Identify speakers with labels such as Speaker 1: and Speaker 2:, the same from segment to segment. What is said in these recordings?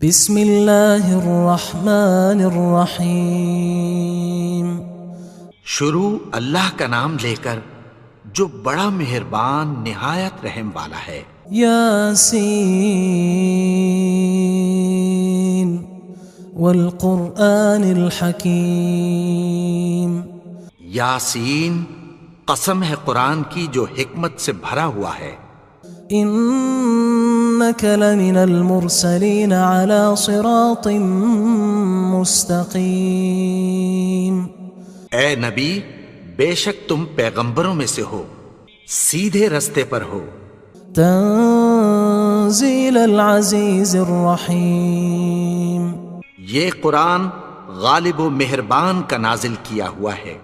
Speaker 1: بسم اللہ الرحمن الرحیم۔
Speaker 2: شروع اللہ کا نام لے کر جو بڑا مہربان نہایت رحم والا ہے۔
Speaker 1: یاسین والقرآن الحکیم۔
Speaker 2: یاسین، قسم ہے قرآن کی جو حکمت سے بھرا ہوا ہے۔
Speaker 1: انک لمن المرسلین علی صراط مستقیم۔
Speaker 2: اے نبی، بے شک تم پیغمبروں میں سے ہو، سیدھے رستے پر ہو۔
Speaker 1: تنزیل العزیز الرحیم۔
Speaker 2: یہ قرآن غالب و مہربان کا نازل کیا ہوا ہے۔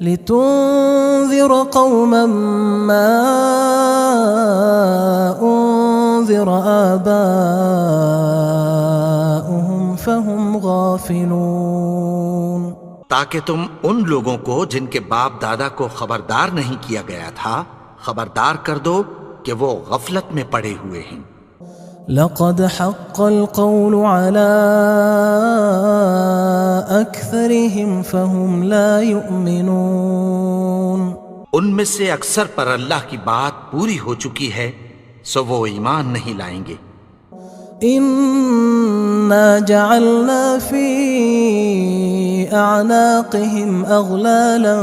Speaker 1: لتنذر قوما ما انذر آباؤهم فهم غافلون۔
Speaker 2: تاکہ تم ان لوگوں کو جن کے باپ دادا کو خبردار نہیں کیا گیا تھا خبردار کر دو کہ وہ غفلت میں پڑے ہوئے ہیں۔
Speaker 1: لقد حق القول على أكثرهم فهم لا يؤمنون۔
Speaker 2: ان میں سے اکثر پر اللہ کی بات پوری ہو چکی ہے سو وہ ایمان نہیں لائیں گے۔
Speaker 1: إنا جعلنا في أعناقهم أغلالا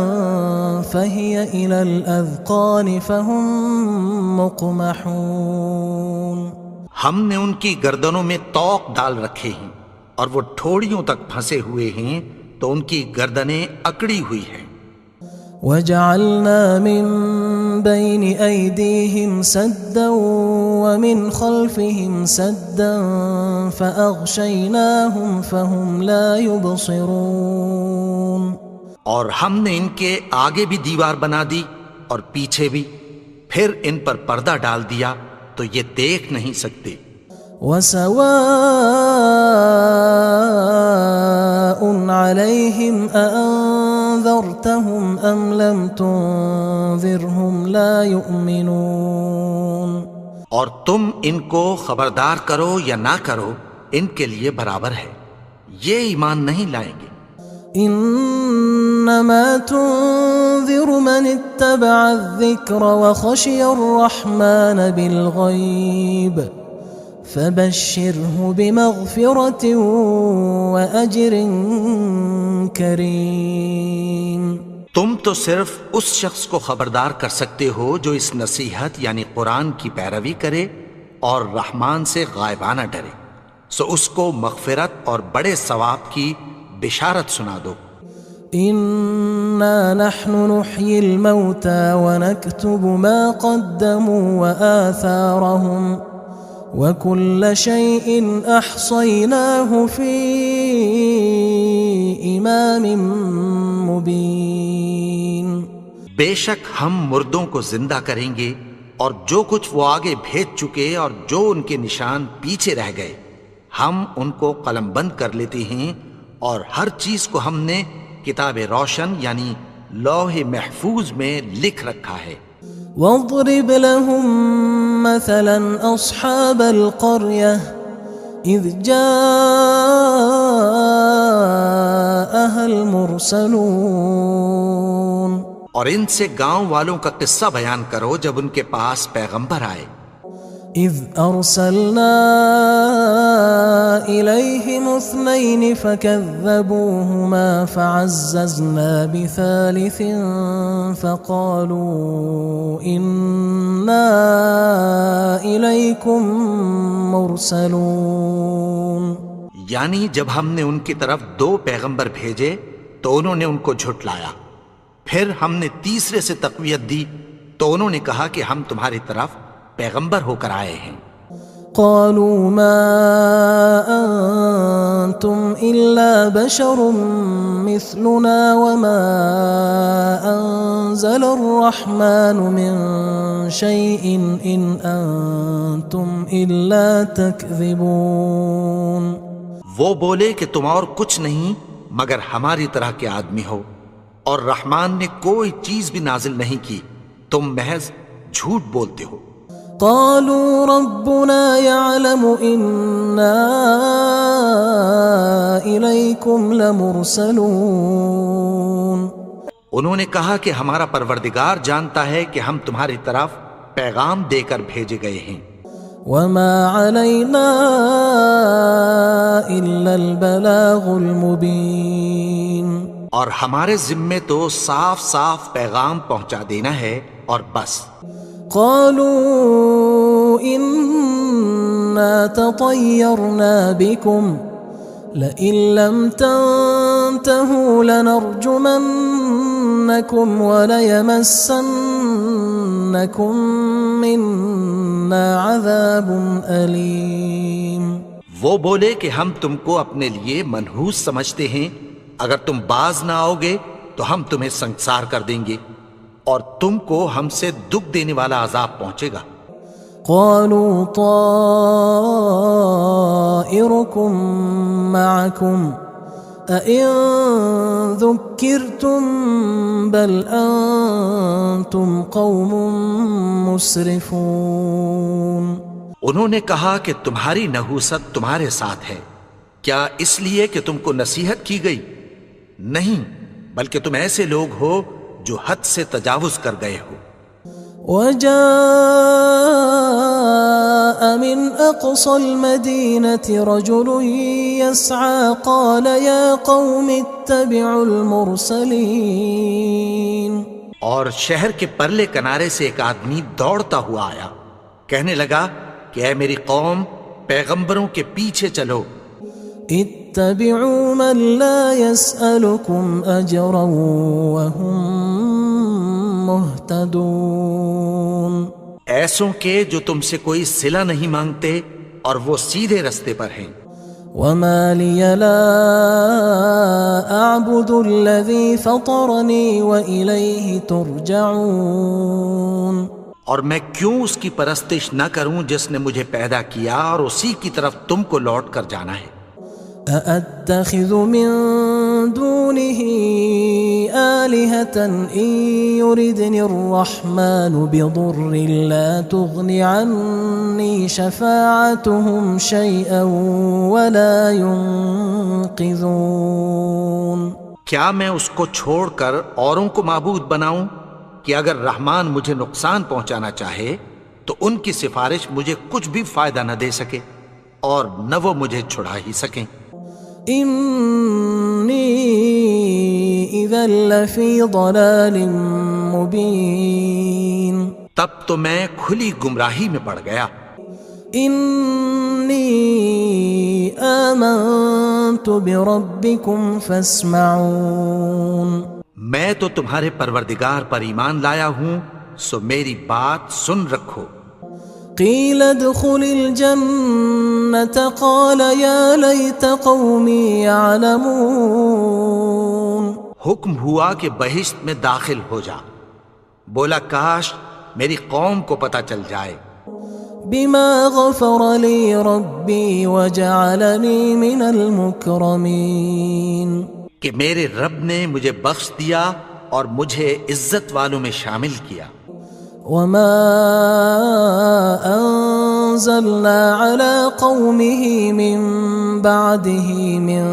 Speaker 1: فهي إلى الأذقان فهم مقمحون۔
Speaker 2: ہم نے ان کی گردنوں میں طوق ڈال رکھے ہیں اور وہ ٹھوڑیوں تک پھنسے ہوئے ہیں تو ان کی گردنیں اکڑی ہوئی ہیں۔
Speaker 1: وجعلنا من بين أيديهم سدا ومن خلفهم سدا فأغشيناهم فهم لا يبصرون۔
Speaker 2: اور ہم نے ان کے آگے بھی دیوار بنا دی اور پیچھے بھی، پھر ان پر پردہ ڈال دیا تو یہ دیکھ نہیں سکتے۔
Speaker 1: وسواء عليهم أأنذرتهم أم لم تنذرهم لا يؤمنون۔
Speaker 2: اور تم ان کو خبردار کرو یا نہ کرو ان کے لیے برابر ہے، یہ ایمان نہیں لائیں گے۔
Speaker 1: انما تنذر من اتبع الذکر وخشی الرحمن بالغیب فبشرہ بمغفرۃ واجر کریم۔
Speaker 2: تم تو صرف اس شخص کو خبردار کر سکتے ہو جو اس نصیحت یعنی قرآن کی پیروی کرے اور رحمان سے غائبانہ ڈرے، سو اس کو مغفرت اور بڑے ثواب کی بشارت سنا دو۔
Speaker 1: انا نحن نحيي الموتى ونكتب ما قدموا وآثارهم وكل شيء احصيناه في امام مبين۔
Speaker 2: بے شک ہم مردوں کو زندہ کریں گے اور جو کچھ وہ آگے بھیج چکے اور جو ان کے نشان پیچھے رہ گئے ہم ان کو قلم بند کر لیتے ہیں، اور ہر چیز کو ہم نے کتاب روشن یعنی لوح محفوظ میں لکھ رکھا ہے۔
Speaker 1: واضرب لهم مثلا اصحاب القرية اذ جاءها المرسلون۔
Speaker 2: اور ان سے گاؤں والوں کا قصہ بیان کرو جب ان کے پاس پیغمبر آئے۔
Speaker 1: اذ ارسلنا الیہم اثنین فکذبوہما فعززنا بثالث فقالوا انا الیکم مرسلون۔
Speaker 2: یعنی جب ہم نے ان کی طرف 2 پیغمبر بھیجے تو انہوں نے ان کو جھٹلایا، پھر ہم نے تیسرے سے تقویت دی تو انہوں نے کہا کہ ہم تمہاری طرف پیغمبر ہو کر آئے ہیں۔
Speaker 1: قالوا ما انتم الا بشر مثلنا وما انزل الرحمن من شيء ان انتم الا تكذبون۔
Speaker 2: وہ بولے کہ تم اور کچھ نہیں مگر ہماری طرح کے آدمی ہو، اور رحمان نے کوئی چیز بھی نازل نہیں کی، تم محض جھوٹ بولتے ہو۔
Speaker 1: قالوا ربنا يعلم إنا إليكم لمرسلون.
Speaker 2: انہوں نے کہا کہ ہمارا پروردگار جانتا ہے کہ ہم تمہاری طرف پیغام دے کر بھیجے گئے ہیں.
Speaker 1: وما علينا إلا البلاغ المبين.
Speaker 2: اور ہمارے ذمے تو صاف صاف پیغام پہنچا دینا ہے اور بس.
Speaker 1: قالوا إنا تطيرنا بكم لئن لم تنتهوا لنرجمنكم وليمسنكم منا عذاب أليم.
Speaker 2: وہ بولے کہ ہم تم کو اپنے لیے منحوس سمجھتے ہیں، اگر تم باز نہ آؤ گے تو ہم تمہیں سنسار کر دیں گے اور تم کو ہم سے دکھ دینے والا عذاب پہنچے گا.
Speaker 1: قالوا طائركم معكم أئن ذكرتم بل أنتم قوم مسرفون.
Speaker 2: انہوں نے کہا کہ تمہاری نحوست تمہارے ساتھ ہے، کیا اس لیے کہ تم کو نصیحت کی گئی؟ نہیں، بلکہ تم ایسے لوگ ہو جو حد سے تجاوز کر گئے ہو.
Speaker 1: وجاء من أقصى المدينة رجل يسعى قال يا قوم اتبعوا المرسلين.
Speaker 2: اور شہر کے پرلے کنارے سے ایک آدمی دوڑتا ہوا آیا، کہنے لگا کہ اے میری قوم، پیغمبروں کے پیچھے چلو.
Speaker 1: اتبعوا من لا يسألكم أجرا وهم مهتدون.
Speaker 2: ایسوں کے جو تم سے کوئی صلہ نہیں مانگتے اور وہ سیدھے رستے پر ہیں.
Speaker 1: وما لي لا أعبد الذي فطرني وإليه ترجعون.
Speaker 2: اور میں کیوں اس کی پرستش نہ کروں جس نے مجھے پیدا کیا اور اسی کی طرف تم کو لوٹ کر جانا ہے.
Speaker 1: أأتخذ من دونه آلهة إن يردني الرحمن بضر لا تغن عني شفاعتهم شيئا ولا ينقذون.
Speaker 2: کیا میں اس کو چھوڑ کر اوروں کو معبود بناؤں کہ اگر رحمان مجھے نقصان پہنچانا چاہے تو ان کی سفارش مجھے کچھ بھی فائدہ نہ دے سکے اور نہ وہ مجھے چھڑا ہی سکیں.
Speaker 1: إني إذا لفي ضلال مبين.
Speaker 2: تب تو میں کھلی گمراہی میں پڑ گیا.
Speaker 1: إني آمنت بربكم فاسمعون.
Speaker 2: میں تو تمہارے پروردگار پر ایمان لایا ہوں، سو میری بات سن رکھو.
Speaker 1: قيل ادخل الجنة قال يا ليت قومي يعلمون.
Speaker 2: حکم ہوا کہ بہشت میں داخل ہو جا. بولا کاش میری قوم کو پتہ چل جائے.
Speaker 1: بما غفر لي ربي وجعلني من المكرمين.
Speaker 2: کہ میرے رب نے مجھے بخش دیا اور مجھے عزت والوں میں شامل کیا.
Speaker 1: وما أنزلنا على قومه من بعده من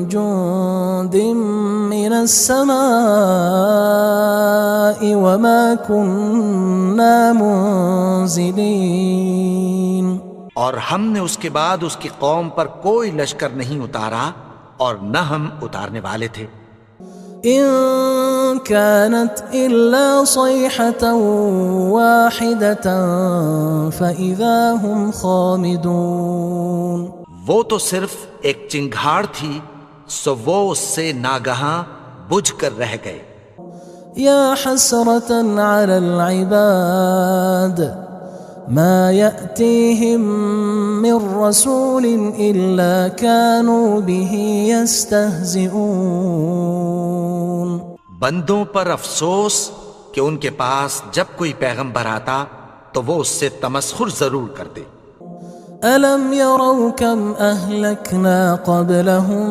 Speaker 1: جند من السماء وما كنا منزلين.
Speaker 2: اور ہم نے اس کے بعد اس کی قوم پر کوئی لشکر نہیں اتارا اور نہ ہم اتارنے والے تھے.
Speaker 1: إن كانت إلا صيحة واحدة فإذا هم خامدون.
Speaker 2: وہ تو صرف ایک چنگھاڑ تھی، سو وہ اس سے ناگہاں بجھ کر رہ گئے.
Speaker 1: يا حسرة على العباد ما يأتيهم من رسول إلا كانوا به يستهزئون.
Speaker 2: بندوں پر افسوس کہ ان کے پاس جب کوئی پیغمبر آتا تو وہ اس سے تمسخر ضرور کرتے.
Speaker 1: ألم يروا كم أهلكنا قبلهم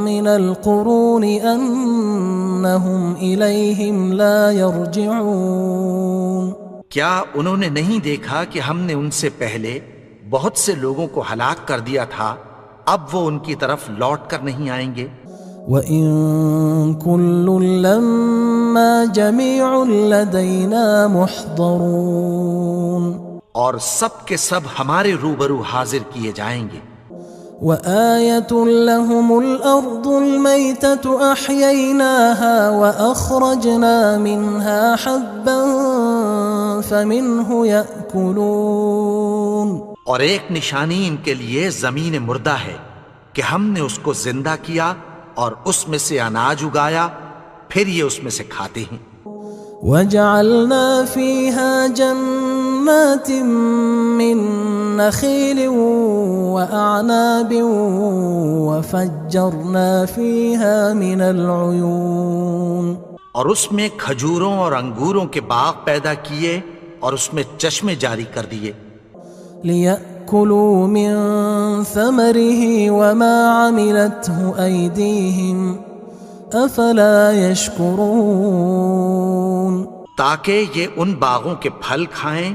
Speaker 1: من القرون أنهم إليهم لا يرجعون.
Speaker 2: کیا انہوں نے نہیں دیکھا کہ ہم نے ان سے پہلے بہت سے لوگوں کو ہلاک کر دیا تھا، اب وہ ان کی طرف لوٹ کر نہیں آئیں گے؟
Speaker 1: وَإِن كُلٌّ لَمَّا جَمِيعٌ لَدَيْنَا مُحْضَرُونَ،
Speaker 2: اور سب کے سب ہمارے روبرو حاضر کیے جائیں گے۔
Speaker 1: وَآيَةٌ لَهُمُ الْأَرْضُ الْمَيْتَةُ أَحْيَيْنَاهَا وَأَخْرَجْنَا مِنْهَا حَبًّا فَمِنْهُ يَأْكُلُونَ،
Speaker 2: اور ایک نشانی ان کے لیے زمین مردہ ہے کہ ہم نے اس کو زندہ کیا اور اس میں سے اناج اگایا، پھر یہ اس میں سے کھاتے ہیں۔
Speaker 1: وَجَعَلْنَا فِيهَا جَنَّاتٍ مِّن نَخِيلٍ وَأَعْنَابٍ وَفَجَّرْنَا فِيهَا مِنَ الْعُيُونِ،
Speaker 2: اور اس میں کھجوروں اور انگوروں کے باغ پیدا کیے اور اس میں چشمے جاری کر دیے،
Speaker 1: لِيَأْكُلُوا مِن ثَمَرِهِ وَمَا عَمِلَتْهُ أَيْدِيهِمْ أَفَلَا يَشْكُرُونَ،
Speaker 2: تاکہ یہ ان باغوں کے پھل کھائیں،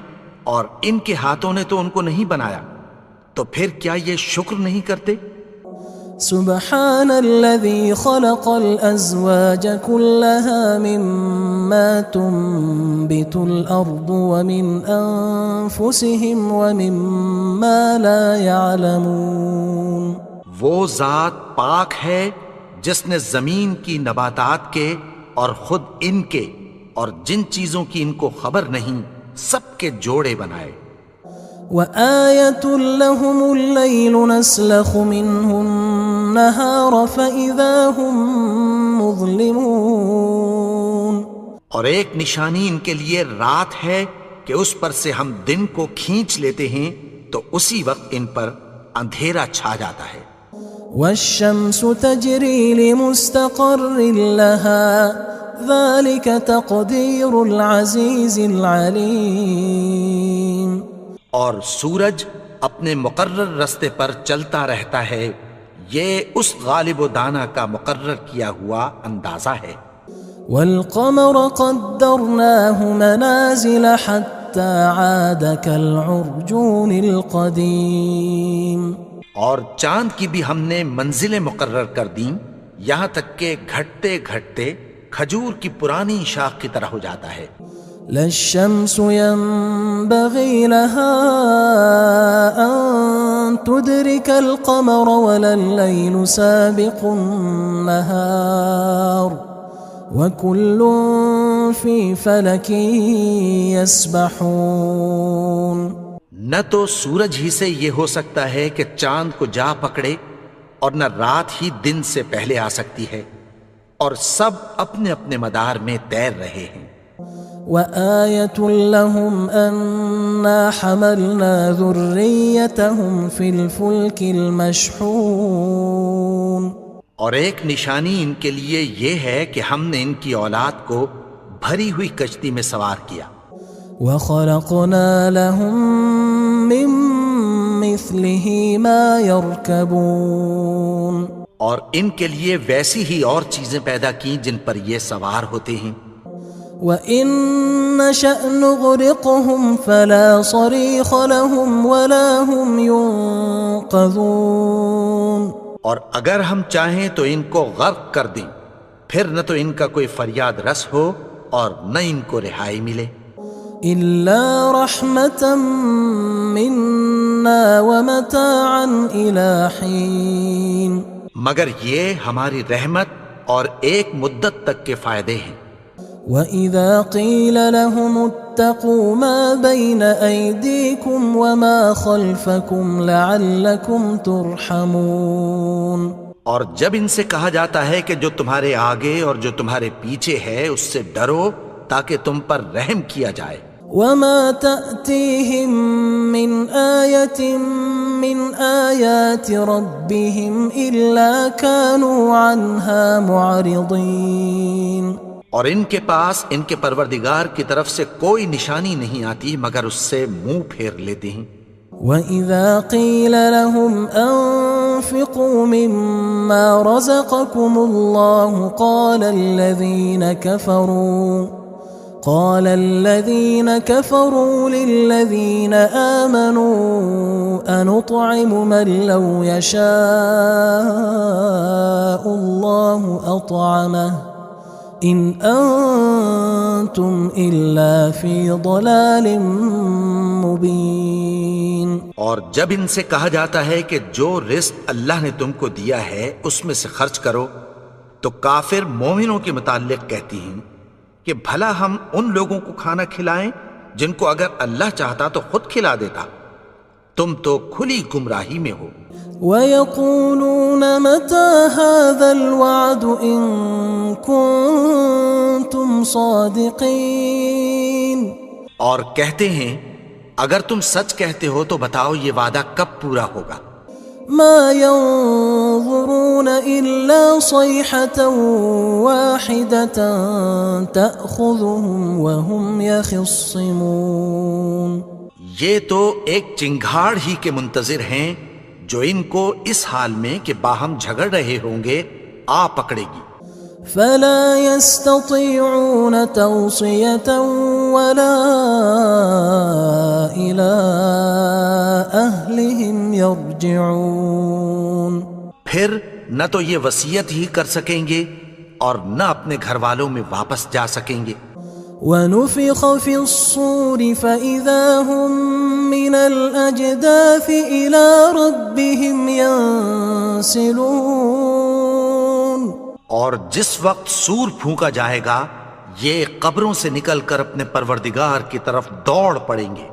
Speaker 2: اور ان کے ہاتھوں نے تو ان کو نہیں بنایا، تو پھر کیا یہ شکر نہیں کرتے؟
Speaker 1: سبحان الذي خلق الأزواج كلها مما تنبت الأرض ومن أنفسهم ومما لا يعلمون،
Speaker 2: وہ ذات پاک ہے جس نے زمین کی نباتات کے اور خود ان کے اور جن چیزوں کی ان کو خبر نہیں سب کے جوڑے بنائے۔
Speaker 1: وآية لهم الليل نسلخ منه النهار فإذا هم مظلمون،
Speaker 2: اور ایک نشانی ان کے لیے رات ہے کہ اس پر سے ہم دن کو کھینچ لیتے ہیں تو اسی وقت ان پر اندھیرا چھا جاتا ہے۔
Speaker 1: والشمس تجري لمستقر لها ذلك تقدير العزيز العليم،
Speaker 2: اور سورج اپنے مقرر رستے پر چلتا رہتا ہے، یہ اس غالب و دانا کا مقرر کیا ہوا اندازہ ہے۔
Speaker 1: والقمر قدرناه منازل حتى عاد كالعرجون القديم،
Speaker 2: اور چاند کی بھی ہم نے منزلیں مقرر کر دیں، یہاں تک کہ گھٹتے گھٹتے کھجور کی پرانی شاخ کی طرح ہو جاتا ہے۔
Speaker 1: لا الشمس ينبغي لها أن تدرك القمر ولا الليل سابق النهار وكل في فلك يسبحون،
Speaker 2: نہ تو سورج ہی سے یہ ہو سکتا ہے کہ چاند کو جا پکڑے، اور نہ رات ہی دن سے پہلے آ سکتی ہے، اور سب اپنے اپنے مدار میں تیر رہے ہیں۔
Speaker 1: وآية لهم أنا حملنا ذريتهم في الفلك المشحون،
Speaker 2: اور ایک نشانی ان کے لیے یہ ہے کہ ہم نے ان کی اولاد کو بھری ہوئی کشتی میں سوار کیا۔
Speaker 1: وخلقنا لهم من مثله ما يركبون،
Speaker 2: اور ان کے لیے ویسی ہی اور چیزیں پیدا کی جن پر یہ سوار ہوتے ہیں۔
Speaker 1: وَإِن نَّشَأْ نُغْرِقْهُمْ فَلَا صَرِيخَ لَهُمْ وَلَا هُمْ يُنقَذُونَ،
Speaker 2: اور اگر ہم چاہیں تو ان کو غرق کر دیں، پھر نہ تو ان کا کوئی فریاد رس ہو اور نہ ان کو رہائی ملے۔
Speaker 1: إِلَّا رَحْمَةً مِنَّا وَمَتَاعًا إِلَى حِينٍ،
Speaker 2: مگر یہ ہماری رحمت اور ایک مدت تک کے فائدے ہیں۔
Speaker 1: وَإِذَا قِيلَ لَهُمُ اتَّقُوا مَا بَيْنَ أَيْدِيكُمْ وَمَا خَلْفَكُمْ لَعَلَّكُمْ تُرْحَمُونَ،
Speaker 2: اور جب ان سے کہا جاتا ہے کہ جو تمہارے آگے اور جو تمہارے پیچھے ہے اس سے ڈرو تاکہ تم پر رحم کیا جائے۔
Speaker 1: وَمَا تَأْتِيهِم مِّنْ آيَةٍ مِّنْ آيَاتِ رَبِّهِمْ إِلَّا كَانُوا عَنْهَا مُعْرِضِينَ،
Speaker 2: اور ان کے پاس ان کے پروردگار کی طرف سے کوئی نشانی نہیں آتی مگر اس سے منہ پھیر لیتے ہیں۔
Speaker 1: وَإِذَا قِيلَ لَهُمْ أَنفِقُوا مِمَّا رَزَقَكُمُ اللَّهُ قال الذين كفروا للذين آمنوا أنطعم من لو يشاء الله أطعمه إن أنتم إلا في ضلال مبين.
Speaker 2: اور جب ان سے کہا جاتا ہے کہ جو رزق اللہ نے تم کو دیا ہے اس میں سے خرچ کرو، تو کافر مومنوں کے متعلق کہتی ہیں کہ بھلا ہم ان لوگوں کو کھانا کھلائیں جن کو اگر اللہ چاہتا تو خود کھلا دیتا. تم تو کھلی گمراہی میں ہو.
Speaker 1: وَيَقُولُونَ مَتَى هَذَا الْوَعْدُ إِن كُنتُمْ صَادِقِينَ.
Speaker 2: اور کہتے ہیں اگر تم سچ کہتے ہو تو بتاؤ یہ وعدہ کب پورا ہوگا.
Speaker 1: مَا يَنظُرُونَ إِلَّا صَيْحَةً وَاحِدَةً تَأْخُذُهُمْ وَهُمْ يَخِصِّمُونَ.
Speaker 2: یہ تو ایک چنگھاڑ ہی کے منتظر ہیں جو ان کو اس حال میں کہ باہم جھگڑ رہے ہوں گے آ پکڑے گی.
Speaker 1: فلا يستطيعون توصية ولا إلى أهلهم يرجعون.
Speaker 2: پھر نہ تو یہ وصیت ہی کر سکیں گے اور نہ اپنے گھر والوں میں واپس جا سکیں گے.
Speaker 1: ونفخ في الصور فإذا هم من الأجداث إلى ربهم ينسلون.
Speaker 2: اور جس وقت سور پھونکا جائے گا یہ قبروں سے نکل کر اپنے پروردگار کی طرف دوڑ پڑیں گے.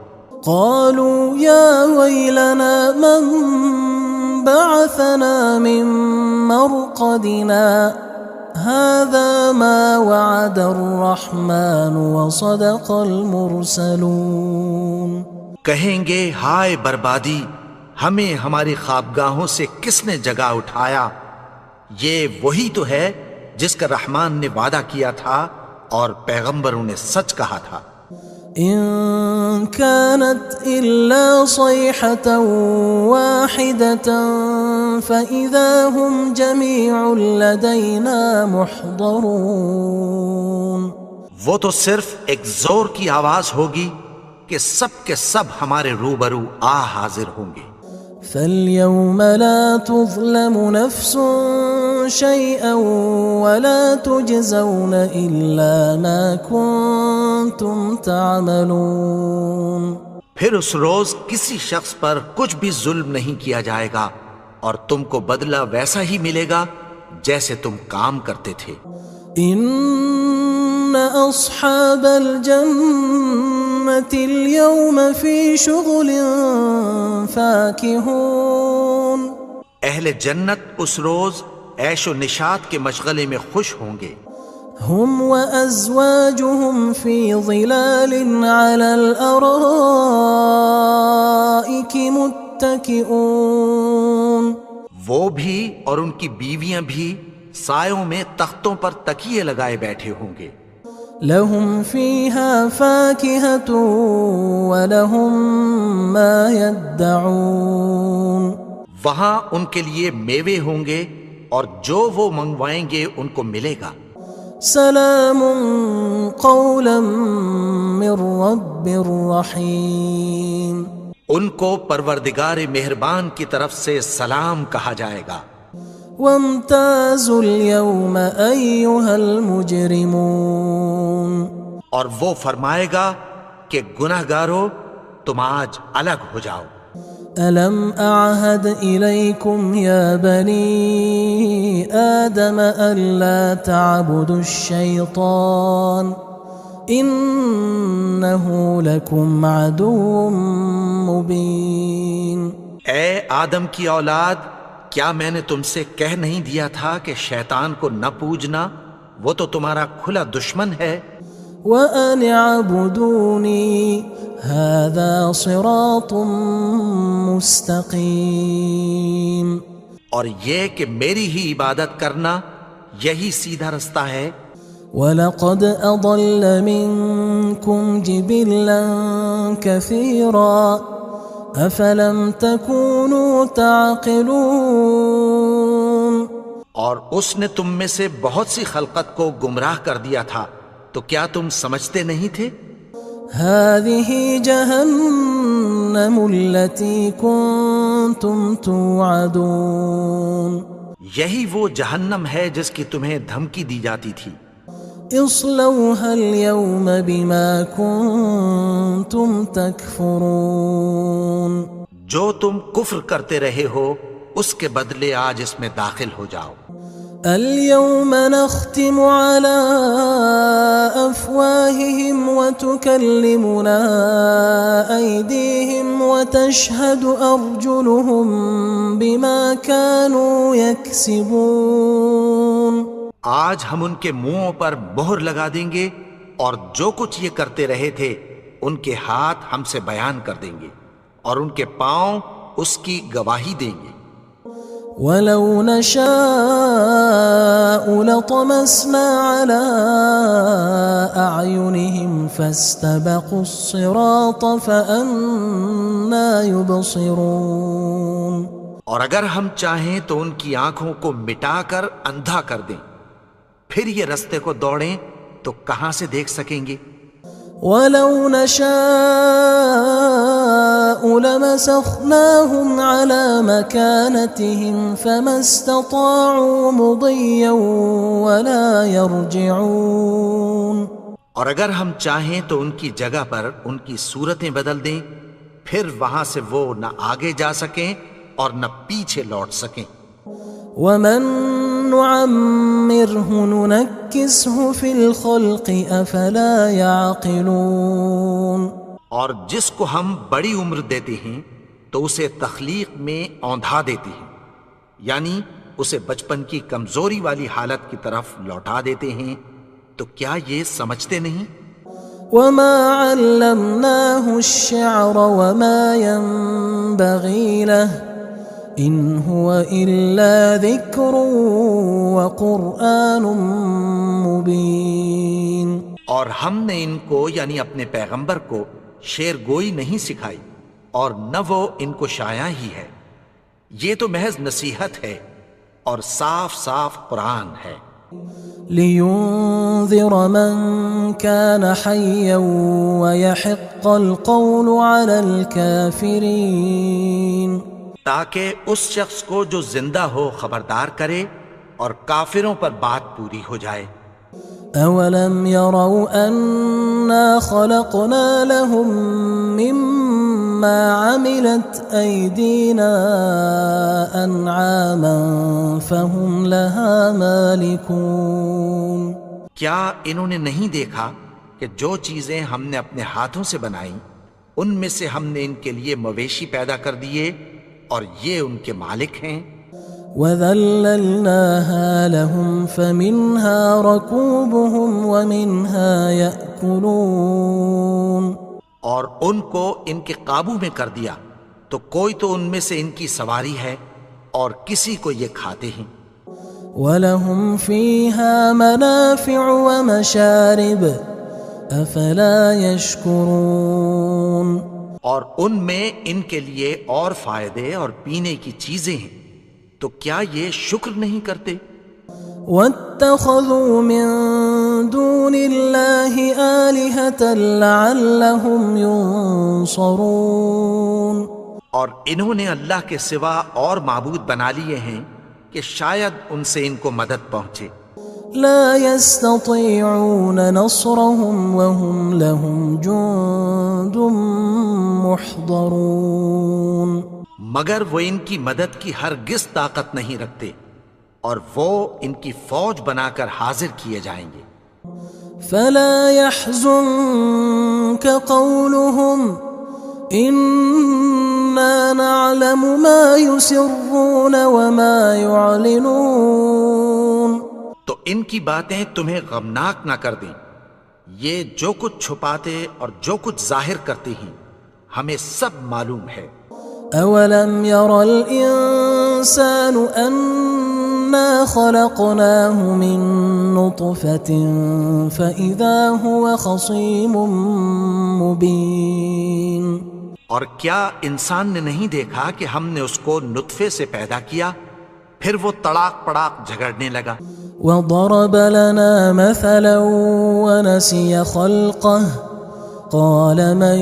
Speaker 1: قالوا يا ويلنا من بعثنا من مرقدنا هذا ما وعد الرحمن وصدق المرسلون.
Speaker 2: کہیں گے ہائے بربادی، ہمیں ہماری خوابگاہوں سے کس نے جگا اٹھایا؟ یہ وہی تو ہے جس کا رحمان نے وعدہ کیا تھا اور پیغمبروں نے سچ کہا تھا.
Speaker 1: إن كانت إلا صيحة واحدة فإذا هم جميع لدينا محضرون.
Speaker 2: وہ تو صرف ایک زور کی آواز ہوگی کہ سب کے سب ہمارے روبرو آ حاضر ہوں گے.
Speaker 1: فاليوم لا تظلم نفس شيئا ولا تجزون إلا ما كنتم تعملون.
Speaker 2: پھر اس روز کسی شخص پر کچھ بھی ظلم نہیں کیا جائے گا اور تم کو بدلہ ویسا ہی ملے گا جیسے تم کام کرتے تھے.
Speaker 1: إن أصحاب الجنة اليوم في شغل فاكهون.
Speaker 2: اہل جنت اس روز عیش و نشاط کے مشغلے میں خوش ہوں گے.
Speaker 1: هم وأزواجهم في ظلال على الأرائك متكئون.
Speaker 2: وہ بھی اور ان کی بیویاں بھی سایوں میں تختوں پر تکیے لگائے بیٹھے ہوں گے.
Speaker 1: لهم فيها فاكهة ولهم ما يدعون.
Speaker 2: وہاں ان کے لیے میوے ہوں گے اور جو وہ منگوائیں گے ان کو ملے گا.
Speaker 1: سلام قولا من رب رحیم.
Speaker 2: ان کو پروردگار مہربان کی طرف سے سلام کہا جائے گا.
Speaker 1: وامتازوا اليوم أيها المجرمون.
Speaker 2: اور وہ فرمائے گا کہ گناہگارو تم آج الگ ہو جاؤ.
Speaker 1: ألم أعهد إليكم يا بني آدم ألا تعبدوا الشيطان إنه لكم عدو مبين.
Speaker 2: اے آدم کی اولاد، کیا میں نے تم سے کہہ نہیں دیا تھا کہ شیطان کو نہ پوجنا، وہ تو تمہارا کھلا دشمن ہے.
Speaker 1: وَأَنِ اعْبُدُونِي هَذَا صِرَاطٌ مُسْتَقِيمٌ.
Speaker 2: اور یہ کہ میری ہی عبادت کرنا یہی سیدھا رستہ ہے.
Speaker 1: وَلَقَدْ أَضَلَّ مِنْكُمْ جِبِلًّا كَثِيرًا أَفَلَمْ تَكُونُوا تَعْقِلُونَ.
Speaker 2: اور اس نے تم میں سے بہت سی خلقت کو گمراہ کر دیا تھا، تو کیا تم سمجھتے نہیں تھے؟
Speaker 1: هذه جهنم التي كنتم توعدون
Speaker 2: یہی وہ جہنم ہے جس کی تمہیں دھمکی دی جاتی تھی۔
Speaker 1: اصلوها اليوم بما كنتم تكفرون
Speaker 2: جو تم کفر کرتے رہے ہو اس کے بدلے آج اس میں داخل ہو جاؤ۔
Speaker 1: اليوم نختم على أفواههم وتكلمنا أيديهم وتشهد أرجلهم بما كانوا يكسبون
Speaker 2: آج ہم ان کے منہوں پر مہر لگا دیں گے اور جو کچھ یہ کرتے رہے تھے ان کے ہاتھ ہم سے بیان کر دیں گے اور ان کے پاؤں اس کی گواہی دیں گے۔
Speaker 1: وَلَوْ نَشَاءُ لَطَمَسْنَا عَلَىٰ أَعْيُنِهِمْ فَاسْتَبَقُوا الصِّرَاطَ فَأَنَّىٰ يُبْصِرُونَ
Speaker 2: اور اگر ہم چاہیں تو ان کی آنکھوں کو مٹا کر اندھا کر دیں، پھر یہ رستے کو دوڑیں تو کہاں سے دیکھ سکیں گے؟
Speaker 1: وَلَوْ نَشَاءُ لَمَسَخْنَاهُمْ عَلَىٰ مَكَانَتِهِمْ فَمَا اسْتَطَاعُوا مُضِيًّا وَلَا يَرْجِعُونَ
Speaker 2: اور اگر ہم چاہیں تو ان کی جگہ پر ان کی صورتیں بدل دیں، پھر وہاں سے وہ نہ آگے جا سکیں اور نہ پیچھے لوٹ سکیں۔
Speaker 1: وَمَن نُعَمِّرْهُ نُنَكِّسْهُ فِي الْخَلْقِ أَفَلَا يَعْقِلُونَ
Speaker 2: اور جس کو ہم بڑی عمر دیتے ہیں تو اسے تخلیق میں اوندھا دیتے ہیں، یعنی اسے بچپن کی کمزوری والی حالت کی طرف لوٹا دیتے ہیں، تو کیا یہ سمجھتے نہیں؟
Speaker 1: وَمَا عَلَّمْنَاهُ الشِّعْرَ وَمَا يَنبَغِي لَهُ إِنْ هُوَ إِلَّا ذِكْرٌ وَقُرْآنٌ مُبِينٌ
Speaker 2: اور ہم نے ان کو یعنی اپنے پیغمبر کو شعر گوئی نہیں سکھائی اور نہ وہ ان کو شایع ہی ہے، یہ تو محض نصیحت ہے اور صاف صاف قرآن ہے۔
Speaker 1: لِيُنذِرَ مَن كَانَ حَيًّا وَيَحِقَّ الْقَوْلُ عَلَى الْكَافِرِينَ
Speaker 2: تاکہ اس شخص کو جو زندہ ہو خبردار کرے اور کافروں پر بات پوری ہو جائے۔
Speaker 1: أَوَلَمْ يَرَوْا أَنَّا خَلَقْنَا لَهُم مِّمَّا عَمِلَتْ أَيْدِينَا أَنْعَامًا فَهُمْ لَهَا مَالِكُونَ
Speaker 2: کیا انہوں نے نہیں دیکھا کہ جو چیزیں ہم نے اپنے ہاتھوں سے بنائیں ان میں سے ہم نے ان کے لیے مویشی پیدا کر دیے اور یہ ان کے مالک ہیں۔
Speaker 1: وَذَلَّلْنَاهَا لَهُمْ فَمِنْهَا رَكُوبُهُمْ وَمِنْهَا يَأْكُلُونَ
Speaker 2: اور ان کو ان کے قابو میں کر دیا تو کوئی تو ان میں سے ان کی سواری ہے اور کسی کو یہ کھاتے ہیں۔
Speaker 1: وَلَهُمْ فِيهَا مَنَافِعُ وَمَشَارِبُ أَفَلَا يَشْكُرُونَ
Speaker 2: اور ان میں ان کے لیے اور فائدے اور پینے کی چیزیں ہیں، تو کیا یہ شکر نہیں کرتے؟
Speaker 1: وَاتَّخَذُوا مِن دُونِ اللَّهِ آلِهَةً لَعَلَّهُمْ يُنصَرُونَ
Speaker 2: اور انہوں نے اللہ کے سوا اور معبود بنا لیے ہیں کہ شاید ان سے ان کو مدد پہنچے۔
Speaker 1: لا يستطيعون نصرهم وهم لهم جند محضرون
Speaker 2: مگر وہ ان کی مدد کی ہرگز طاقت نہیں رکھتے اور وہ ان کی فوج بنا کر حاضر کیے جائیں گے۔
Speaker 1: فلا يحزنك قولهم إنا نعلم ما يسرون وما يعلنون
Speaker 2: تو ان کی باتیں تمہیں غمناک نہ کر دیں، یہ جو کچھ چھپاتے اور جو کچھ ظاہر کرتے ہیں ہمیں سب معلوم ہے۔
Speaker 1: أولم ير الإنسان أنا خلقناه من نطفة فإذا هو خصيم مبين
Speaker 2: اور کیا انسان نے نہیں دیکھا کہ ہم نے اس کو نطفے سے پیدا کیا، پھر وہ تڑاک پڑاک جھگڑنے لگا۔
Speaker 1: وضرب لنا مثلا ونسي خلقه قال من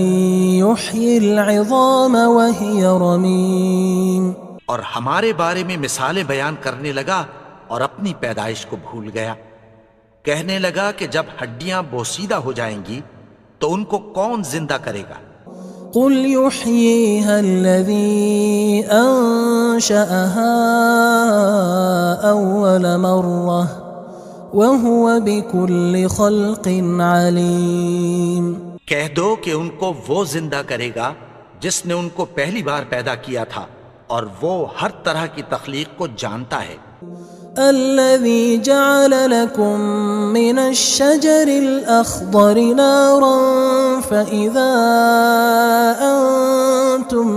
Speaker 1: يحيي العظام وهي رميم.
Speaker 2: اور ہمارے بارے میں مثالیں بیان کرنے لگا اور اپنی پیدائش کو بھول گیا. کہنے لگا کہ جب ہڈیاں بوسیدہ ہو جائیں گی تو ان کو کون زندہ کرے گا؟
Speaker 1: قل يحييها الذي أنشأها أول مرة وهو بكل خلق عليم.
Speaker 2: کہہ دو کہ ان کو وہ زندہ کرے گا جس نے ان کو پہلی بار پیدا کیا تھا اور وہ ہر طرح کی تخلیق کو جانتا ہے.
Speaker 1: الذي جعل لكم من الشجر الأخضر نارا فإذا أنتم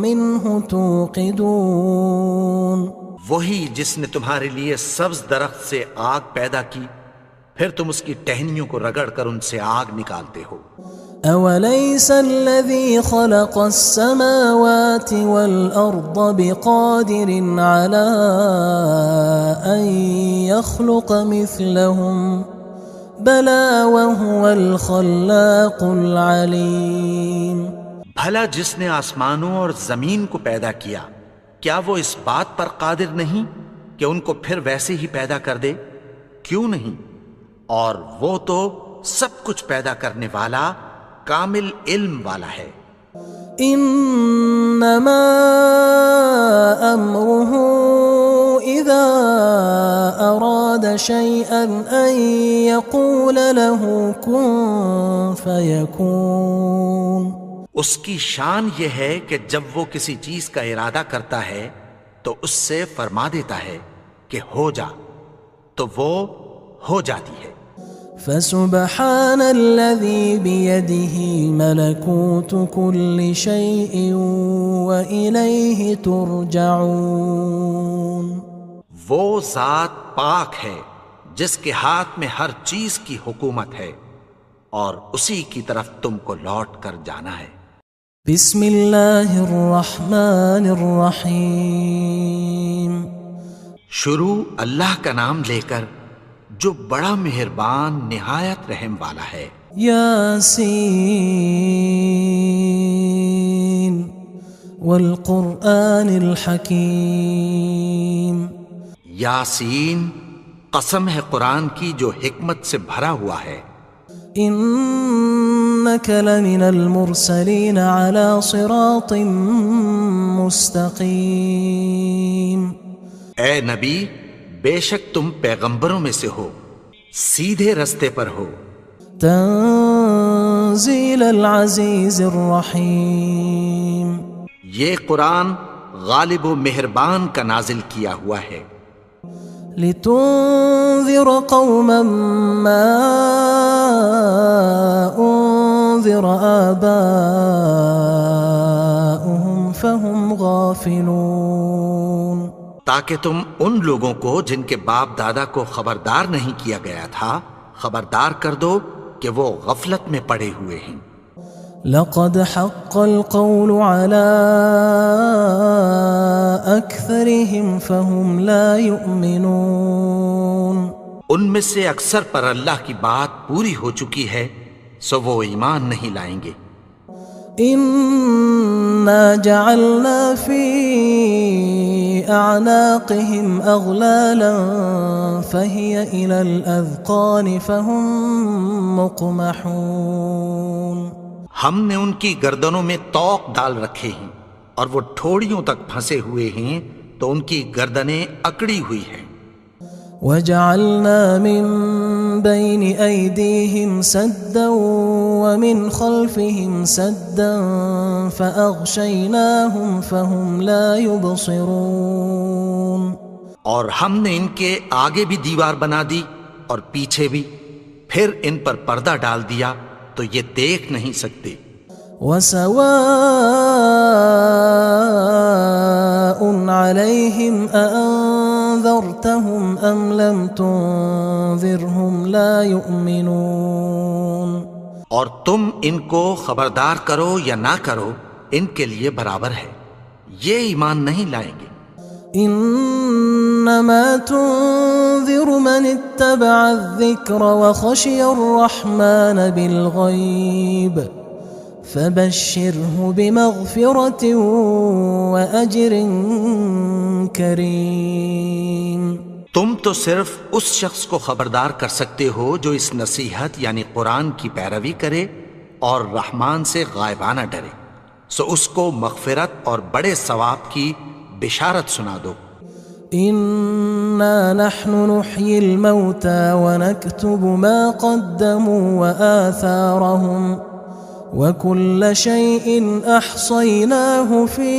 Speaker 1: منه توقدون.
Speaker 2: وہی جس نے تمہارے لیے سبز درخت سے آگ پیدا کی پھر تم اس کی ٹہنیوں کو رگڑ کر ان سے آگ نکالتے ہو.
Speaker 1: أوليس الذي خلق السماوات والأرض بقادر على أن يخلق مثلهم بلى وهو الخلاق العليم.
Speaker 2: بھلا جس نے آسمانوں اور زمین کو پیدا کیا کیا وہ اس بات پر قادر نہیں کہ ان کو پھر ویسے ہی پیدا کر دے؟ کیوں نہیں؟ اور وہ تو سب کچھ پیدا کرنے والا کامل علم والا ہے.
Speaker 1: انما امره اذا اراد شيئا ان يقول له كن فيكون.
Speaker 2: اس کی شان یہ ہے کہ جب وہ کسی چیز کا ارادہ کرتا ہے تو اس سے فرما دیتا ہے کہ ہو جا تو وہ ہو جاتی ہے.
Speaker 1: فسبحان الذي بيده ملكوت كل شيء وإليه ترجعون.
Speaker 2: وہ ذات پاک ہے جس کے ہاتھ میں ہر چیز کی حکومت ہے اور اسی کی طرف تم کو لوٹ کر جانا ہے.
Speaker 1: بسم اللہ الرحمن الرحیم.
Speaker 2: شروع اللہ کا نام لے کر جو بڑا مہربان نہایت رحم والا ہے.
Speaker 1: یاسین والقرآن الحکیم.
Speaker 2: یاسین قسم ہے قرآن کی جو حکمت سے بھرا ہوا ہے.
Speaker 1: انک لمن المرسلین علی صراط مستقیم.
Speaker 2: اے نبی بے شک تم پیغمبروں میں سے ہو سیدھے رستے پر ہو.
Speaker 1: تنزیل العزیز الرحیم.
Speaker 2: یہ قرآن غالب و مہربان کا نازل کیا ہوا ہے.
Speaker 1: لتنذر قوما ما انذر آباؤهم فهم غافلون.
Speaker 2: تاکہ تم ان لوگوں کو جن کے باپ دادا کو خبردار نہیں کیا گیا تھا خبردار کر دو کہ وہ غفلت میں پڑے ہوئے ہیں.
Speaker 1: لقد حق القول على أكثرهم فهم لا يؤمنون.
Speaker 2: ان میں سے اکثر پر اللہ کی بات پوری ہو چکی ہے سو وہ ایمان نہیں لائیں گے.
Speaker 1: إنا جعلنا في أعناقهم أغلالا فهي إلى الأذقان فهم مقمحون.
Speaker 2: ہم نے ان کی گردنوں میں طوق ڈال رکھے ہیں اور وہ ٹھوڑیوں تک پھنسے ہوئے ہیں تو ان کی گردنیں اکڑی ہوئی ہیں.
Speaker 1: وجعلنا من بين أيديهم سدا ومن خلفهم سدا فأغشيناهم فهم لا يبصرون.
Speaker 2: اور ہم نے ان کے آگے بھی دیوار بنا دی اور پیچھے بھی پھر ان پر پردہ ڈال دیا تو یہ دیکھ نہیں سکتے.
Speaker 1: وسواء عليهم أأنذرتهم أم لم تنذرهم لا يؤمنون.
Speaker 2: اور تم ان کو خبردار کرو یا نہ کرو ان کے لیے برابر ہے یہ ایمان نہیں لائیں گے.
Speaker 1: إن إنما تنذر من اتبع الذكر وخشي الرحمن بالغيب فبشره بمغفرة وأجر كريم۔
Speaker 2: تم تو صرف اس شخص کو خبردار کر سکتے ہو جو اس نصیحت یعنی قرآن کی پیروی کرے اور رحمان سے غائبانہ ڈرے، سو اس کو مغفرت اور بڑے ثواب کی بشارت سنا دو۔
Speaker 1: إنا نحن نحيي الموتى ونكتب ما قدموا وآثارهم وكل شيء أحصيناه في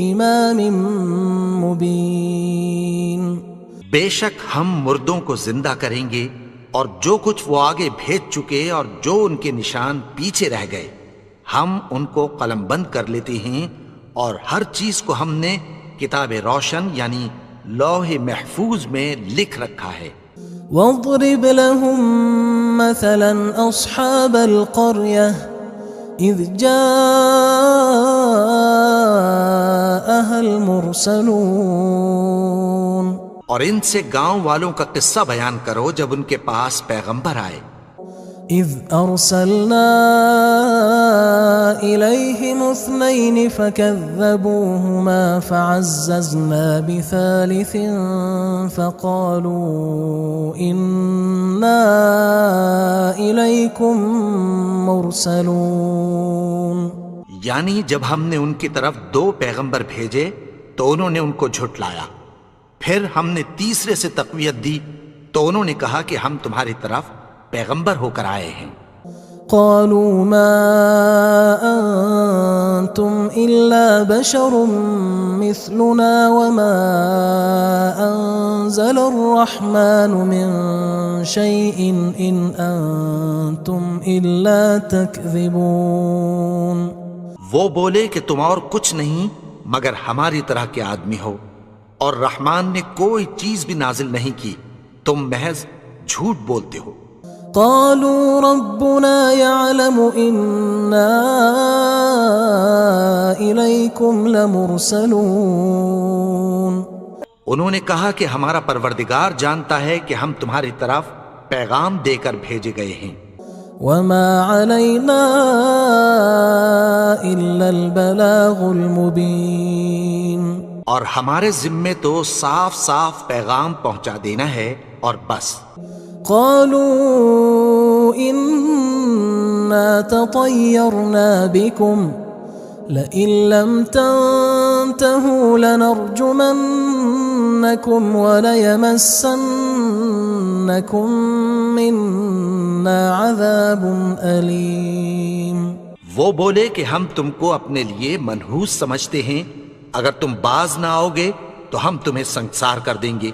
Speaker 1: إمام مبين۔
Speaker 2: بے شک ہم مردوں کو زندہ کریں گے اور جو کچھ وہ آگے بھیج چکے اور جو ان کے نشان پیچھے رہ گئے ہم ان کو قلم بند کر لیتے ہیں، اور ہر چیز کو ہم نے کتاب روشن یعنی لوح محفوظ میں لکھ رکھا ہے۔
Speaker 1: واضرب لهم مثلا أصحاب القرية إذ جاءها المرسلون،
Speaker 2: اور ان سے گاؤں والوں کا قصہ بیان کرو جب ان کے پاس پیغمبر آئے۔
Speaker 1: إذ أرسلنا إليهم اثنين فكذبوهما فعززنا بثالث فقالوا إنا إليكم مرسلون۔
Speaker 2: یعنی جب ہم نے ان کی طرف 2 پیغمبر بھیجے تو انہوں نے ان کو جھٹلایا، پھر ہم نے تیسرے سے تقویت دی تو انہوں نے کہا کہ ہم تمہاری طرف پیغمبر ہو کر آئے ہیں۔
Speaker 1: قالوا ما أنتم إلا بشر مثلنا وما أنزل الرحمن من شيء إن أنتم إلا تكذبون۔
Speaker 2: وہ بولے کہ تم اور کچھ نہیں مگر ہماری طرح کے آدمی ہو، اور رحمان نے کوئی چیز بھی نازل نہیں کی، تم محض جھوٹ بولتے ہو۔
Speaker 1: قالوا ربنا يعلم إنا إليكم لمرسلون۔
Speaker 2: انہوں نے کہا کہ ہمارا پروردگار جانتا ہے کہ ہم تمہاری طرف پیغام دے کر بھیجے گئے ہیں۔
Speaker 1: وما علينا إلا البلاغ المبين۔
Speaker 2: اور ہمارے ذمے تو صاف صاف پیغام پہنچا دینا ہے اور بس۔
Speaker 1: قالوا إنا تطيرنا بكم لئن لم تنتهوا لنرجمنكم وليمسنكم منا عذاب أليم۔
Speaker 2: وہ بولے کہ ہم تم کو اپنے لیے منحوس سمجھتے ہیں، اگر تم باز نہ آؤ گے تو ہم تمہیں سنسار کر دیں گے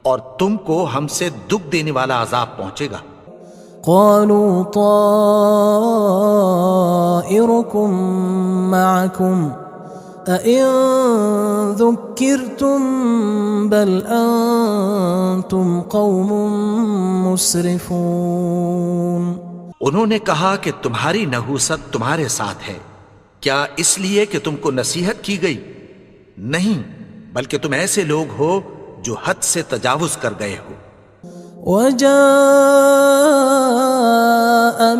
Speaker 2: اور تم کو ہم سے دکھ دینے والا عذاب پہنچے گا۔
Speaker 1: قالوا طائركم معكم أئن ذكرتم بل أنتم قوم مسرفون۔
Speaker 2: انہوں نے کہا کہ تمہاری نحوست تمہارے ساتھ ہے، کیا اس لیے کہ تم کو نصیحت کی گئی؟ نہیں، بلکہ تم ایسے لوگ ہو جو حد سے تجاوز کر گئے ہو۔
Speaker 1: وجاء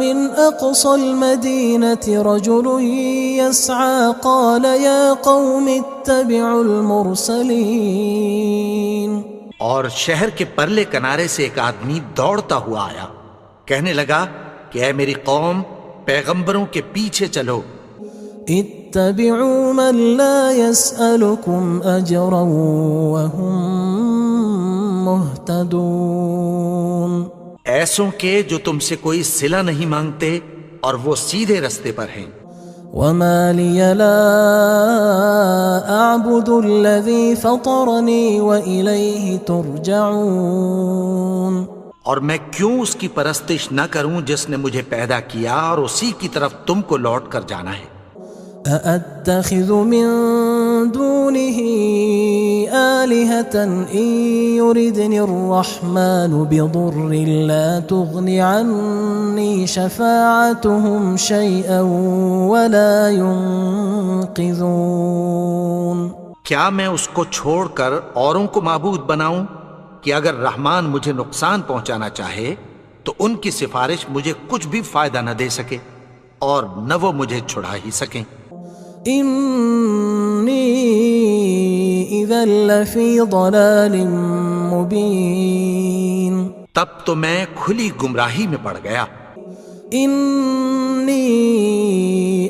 Speaker 1: من أقصى المدينة رجل يسعى قال يا قوم اتبعوا المرسلين۔
Speaker 2: اور شہر کے پرلے کنارے سے ایک آدمی دوڑتا ہوا آیا، کہنے لگا کہ اے میری قوم، پیغمبروں کے پیچھے چلو۔
Speaker 1: اتبعوا من لا يسألكم أجرا وهم مهتدون۔
Speaker 2: ایسوں کے جو تم سے کوئی صلہ نہیں مانگتے اور وہ سیدھے رستے پر ہیں۔
Speaker 1: وما لي لا أعبد الذي فطرني وإليه ترجعون۔
Speaker 2: اور میں کیوں اس کی پرستش نہ کروں جس نے مجھے پیدا کیا اور اسی کی طرف تم کو لوٹ کر جانا ہے۔
Speaker 1: أأتخذ من دونه آلهة إن يردني الرحمن بضر لا تغن عني شفاعتهم شيئا ولا ينقذون۔
Speaker 2: کیا میں اس کو چھوڑ کر اوروں کو معبود بناؤں کہ اگر رحمان مجھے نقصان پہنچانا چاہے تو ان کی سفارش مجھے کچھ بھی فائدہ نہ دے سکے اور نہ وہ مجھے چھڑا ہی سکیں۔
Speaker 1: انی اذا لفی ضلال مبین،
Speaker 2: تب تو میں کھلی گمراہی میں پڑ گیا۔
Speaker 1: انی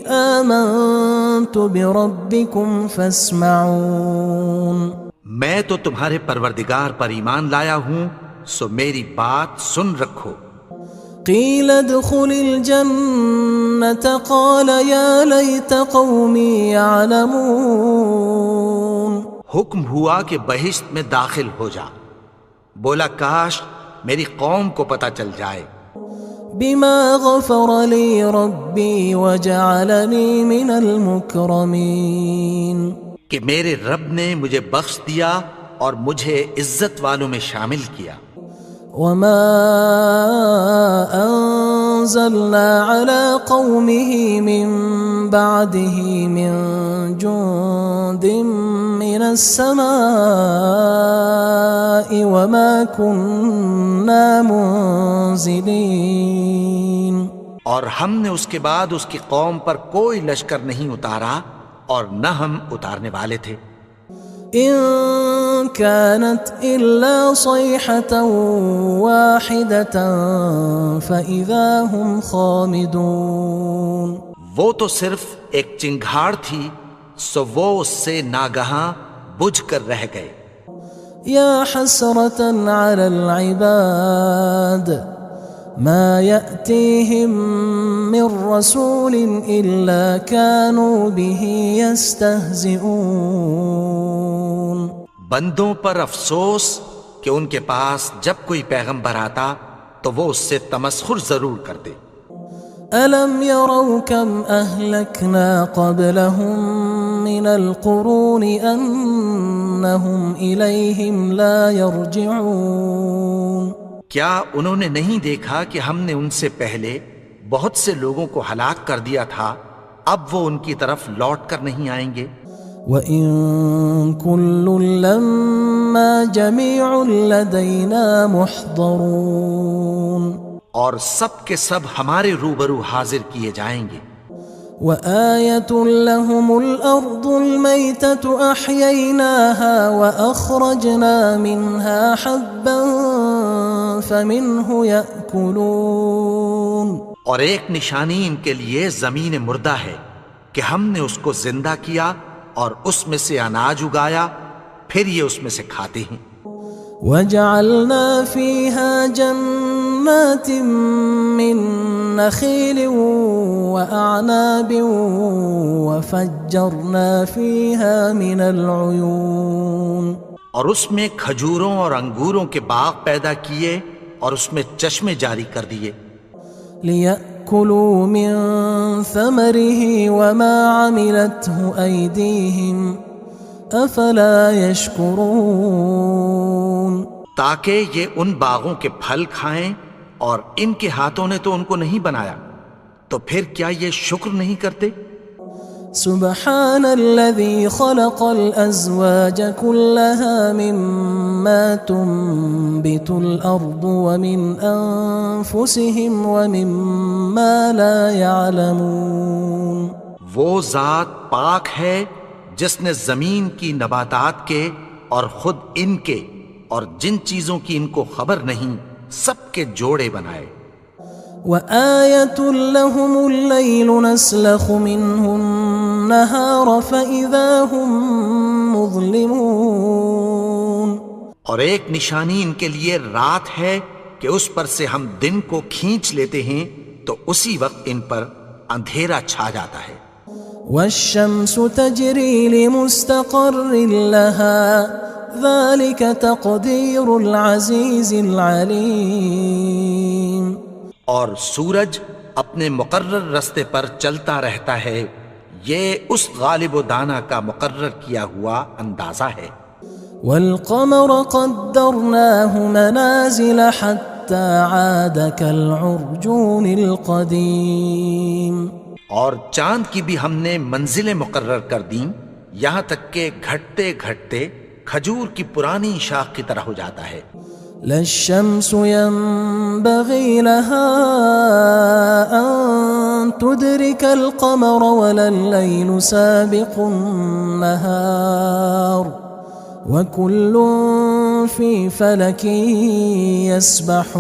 Speaker 1: آمنت بربکم فاسمعون،
Speaker 2: میں تو تمہارے پروردگار پر ایمان لایا ہوں، سو میری بات سن رکھو۔
Speaker 1: قیل ادخل الجنة قال یا لیت قومی یعلمون،
Speaker 2: حکم ہوا کہ بہشت میں داخل ہو جا، بولا کاش میری قوم کو پتہ چل جائے۔
Speaker 1: بما غفر لی ربی وجعلنی من المکرمین،
Speaker 2: کہ میرے رب نے مجھے بخش دیا اور مجھے عزت والوں میں شامل کیا۔
Speaker 1: وما انزلنا على قومه من بعده من جند من السماء وما كنا منزلين،
Speaker 2: اور ہم نے اس کے بعد اس کی قوم پر کوئی لشکر نہیں اتارا اور نہ ہم اتارنے والے تھے۔
Speaker 1: إن كانت إلا صيحة واحدة فإذا هم خامدون،
Speaker 2: وہ تو صرف ایک چنگھاڑ تھی، سو وہ اس سے ناگہاں بجھ کر رہ گئے۔
Speaker 1: يا حسرة على العباد ما يأتيهم من رسول إلا كانوا به يستهزئون،
Speaker 2: بندوں پر افسوس کہ ان کے پاس جب کوئی پیغمبر آتا تو وہ اس سے تمسخر ضرور کرتے۔
Speaker 1: ألم يروا كم أهلكنا قبلهم من القرون أنهم إليهم لا يرجعون،
Speaker 2: کیا انہوں نے نہیں دیکھا کہ ہم نے ان سے پہلے بہت سے لوگوں کو ہلاک کر دیا تھا، اب وہ ان کی طرف لوٹ کر نہیں آئیں گے۔
Speaker 1: وَإِن كُلٌّ لَمَّا جَمِيعٌ لَدَيْنَا مُحْضَرُونَ،
Speaker 2: اور سب کے سب ہمارے روبرو حاضر کیے جائیں گے۔
Speaker 1: وَآيَةٌ لَهُمُ الْأَرْضُ الْمَيْتَةُ أَحْيَيْنَاهَا وَأَخْرَجْنَا مِنْهَا حَبًّا فَمِنْهُ يَأْكُلُونَ،
Speaker 2: اور ایک نشانی ان کے لیے زمین مردہ ہے کہ ہم نے اس کو زندہ کیا اور اس میں سے اناج اگایا، پھر یہ اس میں سے کھاتے ہیں۔
Speaker 1: وَجَعَلْنَا فِيهَا جَنَّاتٍ مِّن نَخِيلٍ وَأَعْنَابٍ وَفَجَّرْنَا فِيهَا مِنَ الْعُيُونِ،
Speaker 2: اور اس میں کھجوروں اور انگوروں کے باغ پیدا کیے اور اس میں چشمے جاری کر دیے۔
Speaker 1: لِيَأْكُلُوا مِن ثَمَرِهِ وَمَا عَمِلَتْهُ أَيْدِيهِمْ أَفَلَا يَشْكُرُونَ،
Speaker 2: تاکہ یہ ان باغوں کے پھل کھائیں اور ان کے ہاتھوں نے تو ان کو نہیں بنایا، تو پھر کیا یہ شکر نہیں کرتے؟
Speaker 1: سبحان الذي خلق الأزواج كلها مما تنبت الأرض ومن أنفسهم ومما لا يعلمون،
Speaker 2: وہ ذات پاک ہے جس نے زمین کی نباتات کے اور خود ان کے اور جن چیزوں کی ان کو خبر نہیں سب کے جوڑے بنائے۔
Speaker 1: وآية لهم الليل نسلخ منه النهار فإذا هم مظلمون،
Speaker 2: اور ایک نشانی ان کے لیے رات ہے کہ اس پر سے ہم دن کو کھینچ لیتے ہیں تو اسی وقت ان پر اندھیرا چھا جاتا ہے۔
Speaker 1: والشمس تجري لمستقر لها ذلك تقدير العزيز العليم،
Speaker 2: اور سورج اپنے مقرر رستے پر چلتا رہتا ہے، یہ اس غالب و دانا کا مقرر کیا ہوا اندازہ ہے۔
Speaker 1: والقمر قدرناه منازل حتى عاد كالعرجون القديم،
Speaker 2: اور چاند کی بھی ہم نے منزلیں مقرر کر دیں، یہاں تک کہ گھٹتے گھٹتے کھجور کی پرانی شاخ کی طرح ہو جاتا ہے.
Speaker 1: لا الشمس ينبغي لها أن تدرك القمر ولا الليل سابق النهار وكل في فلك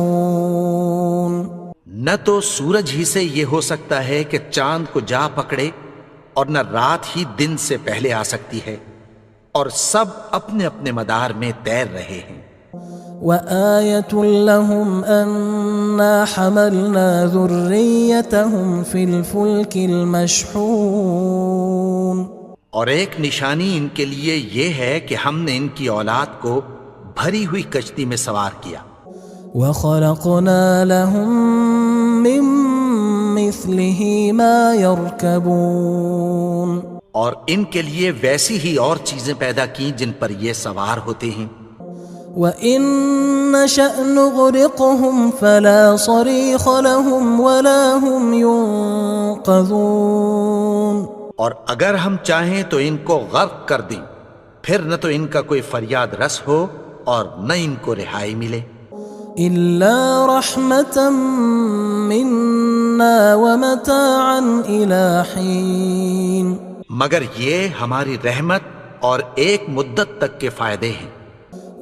Speaker 1: يسبحون.
Speaker 2: نہ تو سورج ہی سے یہ ہو سکتا ہے کہ چاند کو جا پکڑے اور نہ رات ہی دن سے پہلے آ سکتی ہے، اور سب اپنے اپنے مدار میں تیر رہے ہیں.
Speaker 1: وآية لهم أنا حملنا ذريتهم في الفلك المشحون.
Speaker 2: اور ایک نشانی ان کے لیے یہ ہے کہ ہم نے ان کی اولاد کو بھری ہوئی کشتی میں سوار کیا.
Speaker 1: وخلقنا لهم من مثله ما يركبون.
Speaker 2: اور ان کے لیے ویسی ہی اور چیزیں پیدا کی جن پر یہ سوار ہوتے ہیں.
Speaker 1: وَإِن نَّشَأْ نُغْرِقْهُمْ فَلَا صَرِيخَ لَهُمْ وَلَا هُمْ يُنقَذُونَ.
Speaker 2: اور اگر ہم چاہیں تو ان کو غرق کر دیں، پھر نہ تو ان کا کوئی فریاد رس ہو اور نہ ان کو رہائی ملے.
Speaker 1: إِلَّا رَحْمَةً مِّنَّا وَمَتَاعًا إِلَى حِينٍ.
Speaker 2: مگر یہ ہماری رحمت اور ایک مدت تک کے فائدے ہیں.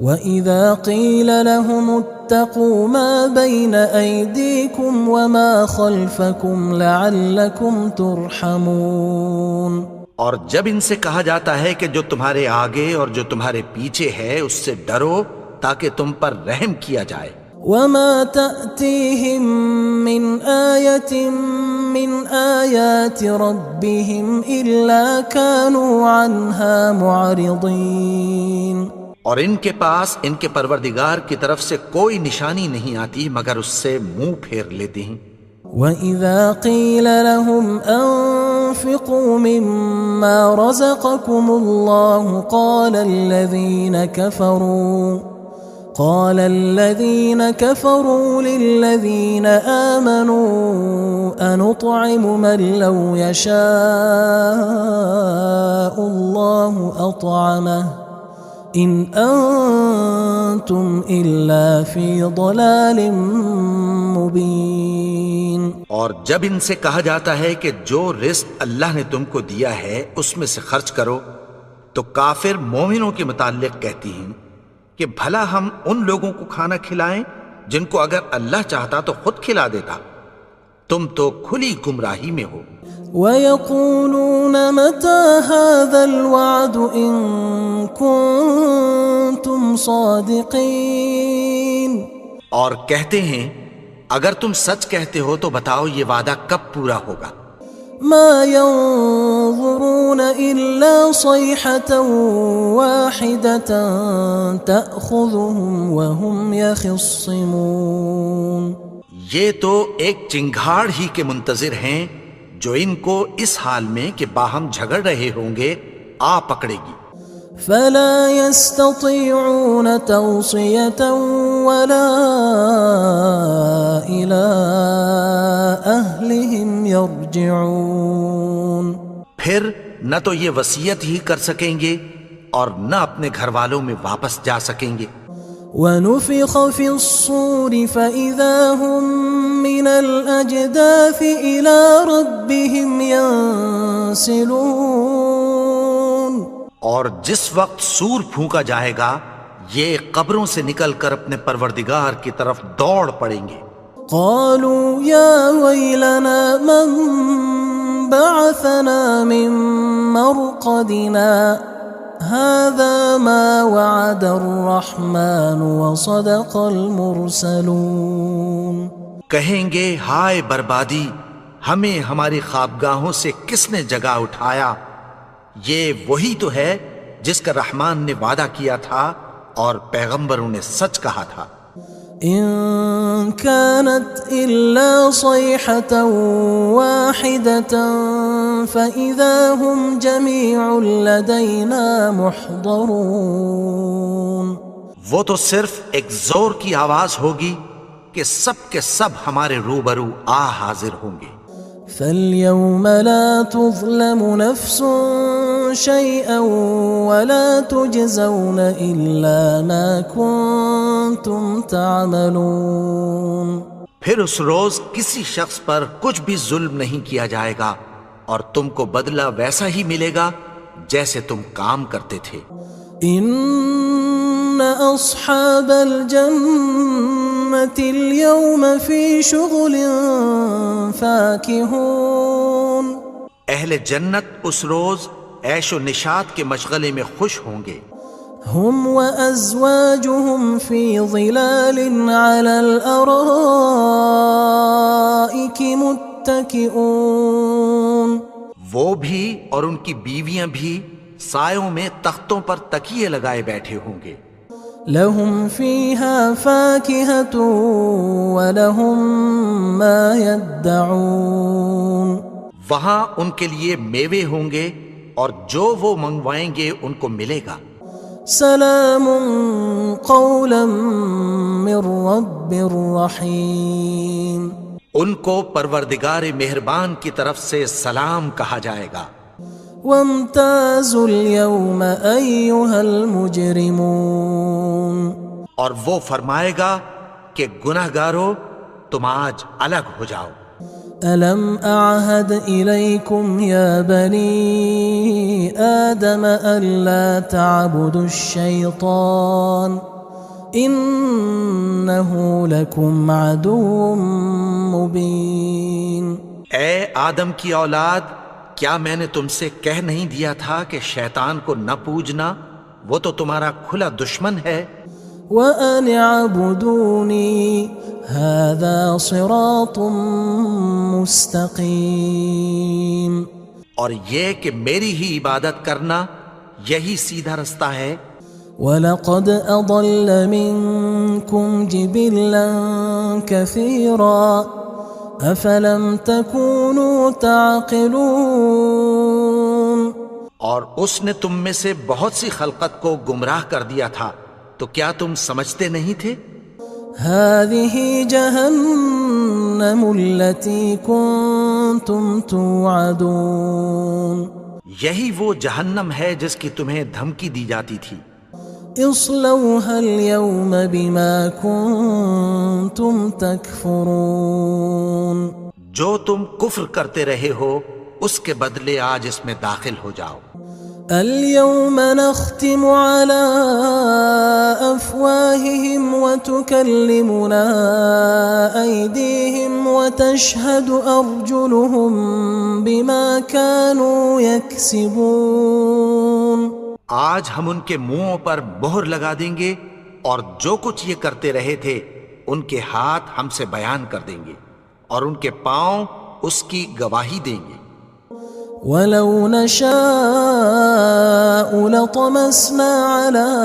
Speaker 1: وَإِذَا قِيلَ لَهُمُ اتَّقُوا مَا بَيْنَ أَيْدِيكُمْ وَمَا خَلْفَكُمْ لَعَلَّكُمْ تُرْحَمُونَ. اور
Speaker 2: جب ان سے کہا جاتا ہے کہ جو تمہارے آگے اور جو تمہارے پیچھے ہے اس سے ڈرو تاکہ تم پر رحم کیا جائے.
Speaker 1: وَمَا تَأْتِيهِم مِّنْ آيَةٍ مِّنْ آيَاتِ رَبِّهِمْ إِلَّا كَانُوا عَنْهَا مُعْرِضِينَ.
Speaker 2: اور ان کے پاس ان کے پروردگار کی طرف سے کوئی نشانی نہیں آتی مگر اس سے منہ پھیر لیتے ہیں.
Speaker 1: وَإِذَا قِيلَ لَهُمْ أَنفِقُوا مِمَّا رَزَقَكُمُ اللَّهُ قال الذين كفروا للذين آمنوا أنطعم من لو يشاء الله أطعمه إن أنتم إلا في ضلال مبين.
Speaker 2: اور جب ان سے کہا جاتا ہے کہ جو رزق اللہ نے تم کو دیا ہے اس میں سے خرچ کرو، تو کافر مومنوں کے متعلق کہتی ہیں کہ بھلا ہم ان لوگوں کو کھانا کھلائیں جن کو اگر اللہ چاہتا تو خود کھلا دیتا. تم تو کھلی گمراہی میں ہو.
Speaker 1: وَيَقُولُونَ مَتَى هَذَا الْوَعْدُ إِن كُنتُمْ صَادِقِينَ.
Speaker 2: اور کہتے ہیں اگر تم سچ کہتے ہو تو بتاؤ یہ وعدہ کب پورا ہوگا.
Speaker 1: ما ينظرون إلا صيحة واحدة تأخذهم وهم يخصمون.
Speaker 2: یہ تو ایک چنگھاڑ ہی کے منتظر ہیں جو ان کو اس حال میں کہ باہم جھگڑ رہے ہوں گے آ پکڑے گی.
Speaker 1: فلا يستطيعون توصية ولا إلى أهلهم يرجعون.
Speaker 2: پھر نہ تو یہ وصیت ہی کر سکیں گے اور نہ اپنے گھر والوں میں واپس جا سکیں گے.
Speaker 1: ونفخ في الصور فإذا هم من الأجداث إلى ربهم ينسلون.
Speaker 2: اور جس وقت سور پھونکا جائے گا یہ قبروں سے نکل کر اپنے پروردگار کی طرف دوڑ پڑیں گے.
Speaker 1: قالوا يا ويلنا من بعثنا من مرقدنا هذا ما وعد الرحمن وصدق المرسلون.
Speaker 2: کہیں گے ہائے بربادی، ہمیں ہماری خوابگاہوں سے کس نے جگا اٹھایا؟ یہ وہی تو ہے جس کا رحمان نے وعدہ کیا تھا اور پیغمبروں نے سچ کہا تھا.
Speaker 1: إن كانت إلا صيحة واحدة فإذا هم جميع لدينا محضرون.
Speaker 2: وہ تو صرف ایک زور کی آواز ہوگی کہ سب کے سب ہمارے روبرو حاضر ہوں گے.
Speaker 1: فاليوم لا تظلم نفس شيئا ولا تجزون إلا ما كنتم تعملون.
Speaker 2: پھر اس روز کسی شخص پر کچھ بھی ظلم نہیں کیا جائے گا اور تم کو بدلہ ویسا ہی ملے گا جیسے تم کام کرتے تھے.
Speaker 1: إن أصحاب الجنة اليوم في شغل فاكهون.
Speaker 2: اہل جنت اس روز عیش و نشاط کے مشغلے میں خوش ہوں گے.
Speaker 1: هم وأزواجهم في ظلال على الأرائك متكئون.
Speaker 2: وہ بھی اور ان کی بیویاں بھی سایوں میں تختوں پر تکیے لگائے بیٹھے ہوں گے.
Speaker 1: لهم فيها فاكهة ولهم ما يدعون.
Speaker 2: وہاں ان کے لیے میوے ہوں گے اور جو وہ منگوائیں گے ان کو ملے گا.
Speaker 1: سلام قولا من رب رحیم.
Speaker 2: ان کو پروردگار مہربان کی طرف سے سلام کہا جائے گا.
Speaker 1: وامتازوا اليوم أيها المجرمون.
Speaker 2: اور وہ فرمائے گا کہ گناہگارو تم آج الگ ہو جاؤ.
Speaker 1: ألم أعهد إليكم يا بني آدم ألا تعبدوا الشيطان إنه لكم عدو مبين.
Speaker 2: اے آدم کی اولاد، کیا میں نے تم سے کہہ نہیں دیا تھا کہ شیطان کو نہ پوجنا، وہ تو تمہارا کھلا دشمن ہے.
Speaker 1: وَأَنِ اعْبُدُونِي هَذَا صِرَاطٌ مُسْتَقِيمٌ.
Speaker 2: اور یہ کہ میری ہی عبادت کرنا یہی سیدھا رستہ ہے.
Speaker 1: وَلَقَدْ أَضَلَّ مِنْكُمْ جِبِلًّا كَثِيرًا أَفَلَمْ تَكُونُوا تَعْقِلُونَ.
Speaker 2: اور اس نے تم میں سے بہت سی خلقت کو گمراہ کر دیا تھا، تو کیا تم سمجھتے نہیں تھے؟
Speaker 1: هذه جهنم التي كنتم توعدون.
Speaker 2: یہی وہ جہنم ہے جس کی تمہیں دھمکی دی جاتی تھی.
Speaker 1: اصلوها اليوم بما كنتم تكفرون.
Speaker 2: جو تم کفر کرتے رہے ہو اس کے بدلے آج اس میں داخل ہو جاؤ.
Speaker 1: اليوم نختم على أفواههم وتكلمنا أيديهم وتشهد أرجلهم بما كانوا يكسبون.
Speaker 2: آج ہم ان کے منہوں پر مہر لگا دیں گے اور جو کچھ یہ کرتے رہے تھے ان کے ہاتھ ہم سے بیان کر دیں گے اور ان کے پاؤں اس کی گواہی دیں گے.
Speaker 1: وَلَوْ نَشَاءُ لَطَمَسْنَا عَلَىٰ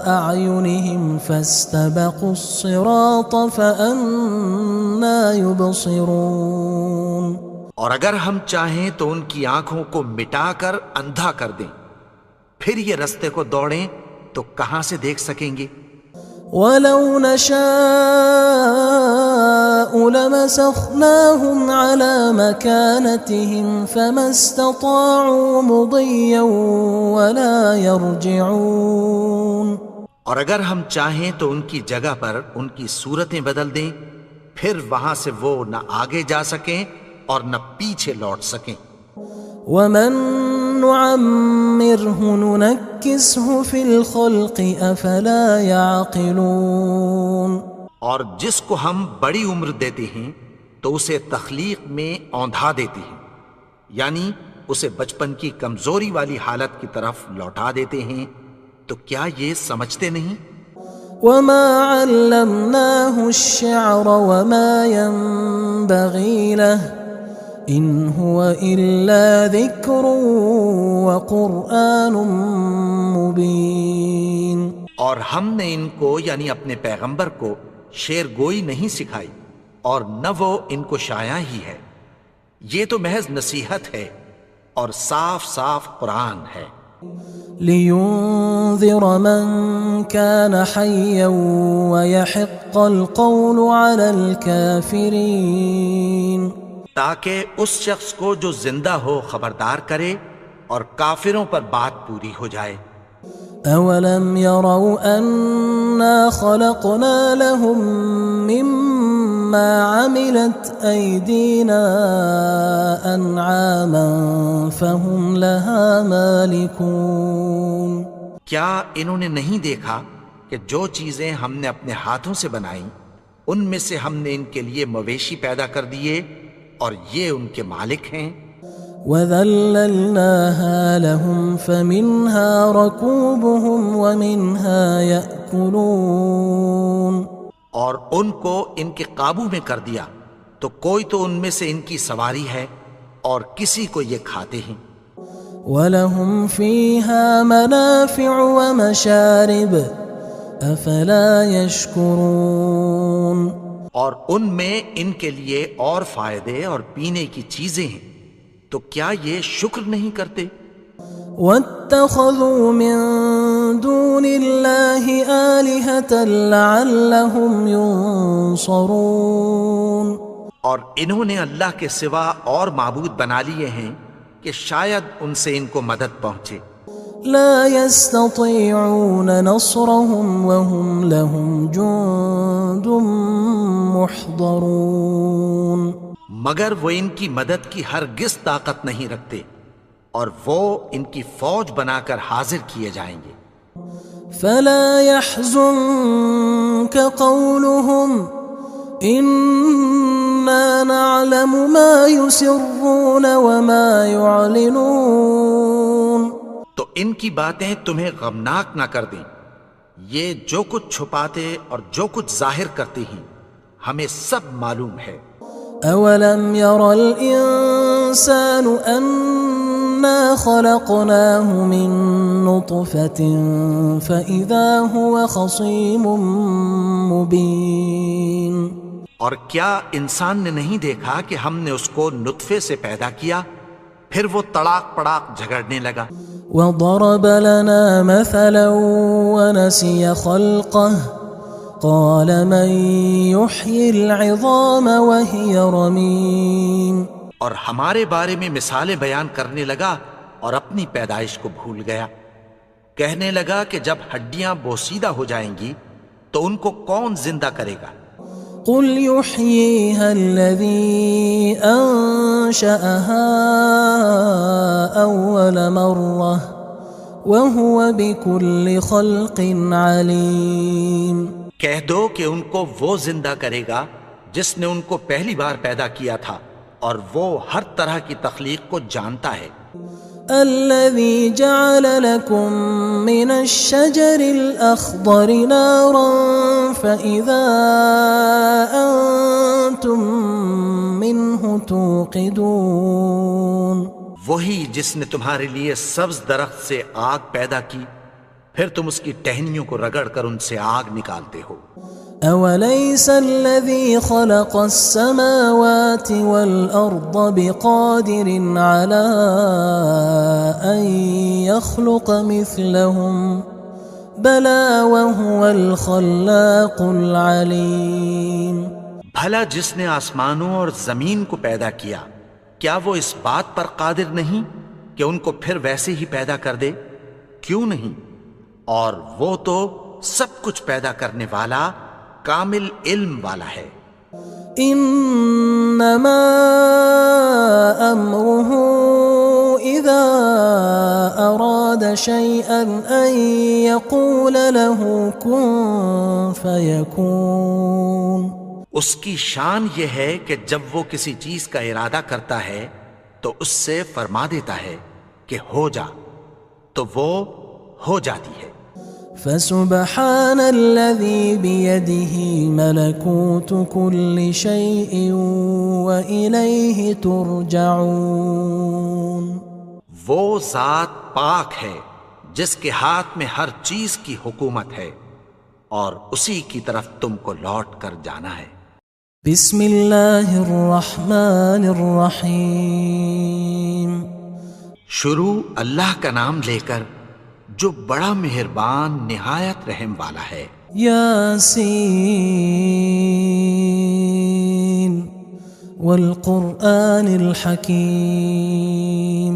Speaker 1: أَعْيُنِهِمْ فَاسْتَبَقُوا الصِّرَاطَ فَأَنَّىٰ يُبْصِرُونَ.
Speaker 2: اور اگر ہم چاہیں تو ان کی آنکھوں کو مٹا کر اندھا کر دیں، پھر یہ رستے کو دوڑیں تو کہاں سے دیکھ سکیں گے.
Speaker 1: وَلَوْ نَشَاءُ لَمَسَخْنَاهُمْ عَلَىٰ مَكَانَتِهِمْ فَمَا اسْتَطَاعُوا مُضِيًّا وَلَا يَرْجِعُونَ.
Speaker 2: اور اگر ہم چاہیں تو ان کی جگہ پر ان کی صورتیں بدل دیں، پھر وہاں سے وہ نہ آگے جا سکیں اور نہ پیچھے لوٹ سکیں.
Speaker 1: وَمَن نُعَمِّرْهُ نُنَكِّسْهُ فِي الْخَلْقِ أَفَلَا يَعْقِلُونَ.
Speaker 2: اور جس کو ہم بڑی عمر دیتے ہیں تو اسے تخلیق میں اوندھا دیتے ہیں، یعنی اسے بچپن کی کمزوری والی حالت کی طرف لوٹا دیتے ہیں. تو کیا یہ سمجھتے نہیں؟
Speaker 1: وَمَا عَلَّمْنَاهُ الشِّعْرَ وَمَا يَنبَغِي لَهُ إِنْ هُوَ إِلَّا ذِكْرٌ وَقُرْآنٌ مُبِينٌ.
Speaker 2: اور ہم نے ان کو یعنی اپنے پیغمبر کو شعر گوئی نہیں سکھائی اور نہ وہ ان کو شایع ہی ہے. یہ تو محض نصیحت ہے اور صاف صاف قرآن ہے.
Speaker 1: لِيُنذِرَ مَن كَانَ حَيًّا وَيَحِقَّ الْقَوْلُ عَلَى الْكَافِرِينَ.
Speaker 2: تاکہ اس شخص کو جو زندہ ہو خبردار کرے اور کافروں پر بات پوری ہو جائے۔
Speaker 1: أولم يروا أنا خلقنا لهم مما عملت أيدينا أنعاما فهم لها مالكون؟
Speaker 2: کیا انہوں نے نہیں دیکھا کہ جو چیزیں ہم نے اپنے ہاتھوں سے بنائیں ان میں سے ہم نے ان کے لیے مویشی پیدا کر دیے اور یہ ان کے مالک ہیں۔
Speaker 1: وَذَلَّلْنَاهَا لَهُمْ فَمِنْهَا رَكُوبُهُمْ وَمِنْهَا يَأْكُلُونَ،
Speaker 2: اور ان کو ان کے قابو میں کر دیا تو کوئی تو ان میں سے ان کی سواری ہے اور کسی کو یہ کھاتے ہیں۔
Speaker 1: وَلَهُمْ فِيهَا مَنَافِعُ وَمَشَارِبُ أَفَلَا يَشْكُرُونَ،
Speaker 2: اور ان میں ان کے لیے اور فائدے اور پینے کی چیزیں ہیں، تو کیا یہ شکر نہیں کرتے؟
Speaker 1: وَاتَّخَذُوا مِن دُونِ اللَّهِ آلِهَةً لَعَلَّهُمْ يُنصَرُونَ،
Speaker 2: اور انہوں نے اللہ کے سوا اور معبود بنا لیے ہیں کہ شاید ان سے ان کو مدد پہنچے۔
Speaker 1: لا يستطيعون نصرهم وهم لهم جند محضرون،
Speaker 2: مگر وہ ان کی مدد کی ہرگز طاقت نہیں رکھتے اور وہ ان کی فوج بنا کر حاضر کیے جائیں گے۔
Speaker 1: فلا يحزنك قولهم إنا نعلم ما يسرون وما يعلنون،
Speaker 2: تو ان کی باتیں تمہیں غمناک نہ کر دیں، یہ جو کچھ چھپاتے اور جو کچھ ظاہر کرتے ہیں ہمیں سب معلوم ہے۔
Speaker 1: أولم ير الإنسان أنا خلقناه من نطفة فإذا هو خصيم مبين،
Speaker 2: اور کیا انسان نے نہیں دیکھا کہ ہم نے اس کو نطفے سے پیدا کیا پھر وہ تڑاک پڑاک جھگڑنے لگا۔
Speaker 1: وضرب لنا مثلا ونسي خلقه قال من يحيي العظام وهي رميم،
Speaker 2: اور ہمارے بارے میں مثالیں بیان کرنے لگا اور اپنی پیدائش کو بھول گیا۔ کہنے لگا کہ جب ہڈیاں بوسیدہ ہو جائیں گی تو ان کو کون زندہ کرے گا؟
Speaker 1: قل يحييها الذي أنشأها أول مرة وهو بكل خلق عليم،
Speaker 2: کہہ دو کہ ان کو وہ زندہ کرے گا جس نے ان کو پہلی بار پیدا کیا تھا اور وہ ہر طرح کی تخلیق کو جانتا ہے۔
Speaker 1: الذي جعل لكم من الشجر الأخضر نارا فإذا أنتم منه توقدون،
Speaker 2: وہی جس نے تمہارے لیے سبز درخت سے آگ پیدا کی پھر تم اس کی ٹہنیوں کو رگڑ کر ان سے آگ نکالتے ہو۔
Speaker 1: أوليس الذي خلق السماوات والأرض بقادر على أن يخلق مثلهم بلى وهو الخلاق العليم،
Speaker 2: بھلا جس نے آسمانوں اور زمین کو پیدا کیا کیا وہ اس بات پر قادر نہیں کہ ان کو پھر ویسے ہی پیدا کر دے؟ کیوں نہیں؟ اور وہ تو سب کچھ پیدا کرنے والا کامل علم والا ہے۔
Speaker 1: انما امره اذا اراد شيئا ان يقول له كن فيكون،
Speaker 2: اس کی شان یہ ہے کہ جب وہ کسی چیز کا ارادہ کرتا ہے تو اس سے فرما دیتا ہے کہ ہو جا، تو وہ ہو جاتی ہے۔
Speaker 1: فسبحان الذي بيده ملكوت كل شيء وإليه ترجعون،
Speaker 2: وہ ذات پاک ہے جس کے ہاتھ میں ہر چیز کی حکومت ہے اور اسی کی طرف تم کو لوٹ کر جانا ہے۔
Speaker 1: بسم اللہ الرحمن الرحیم،
Speaker 2: شروع اللہ کا نام لے کر جو بڑا مہربان نہایت رحم والا ہے۔
Speaker 1: یاسین والقرآن الحکیم،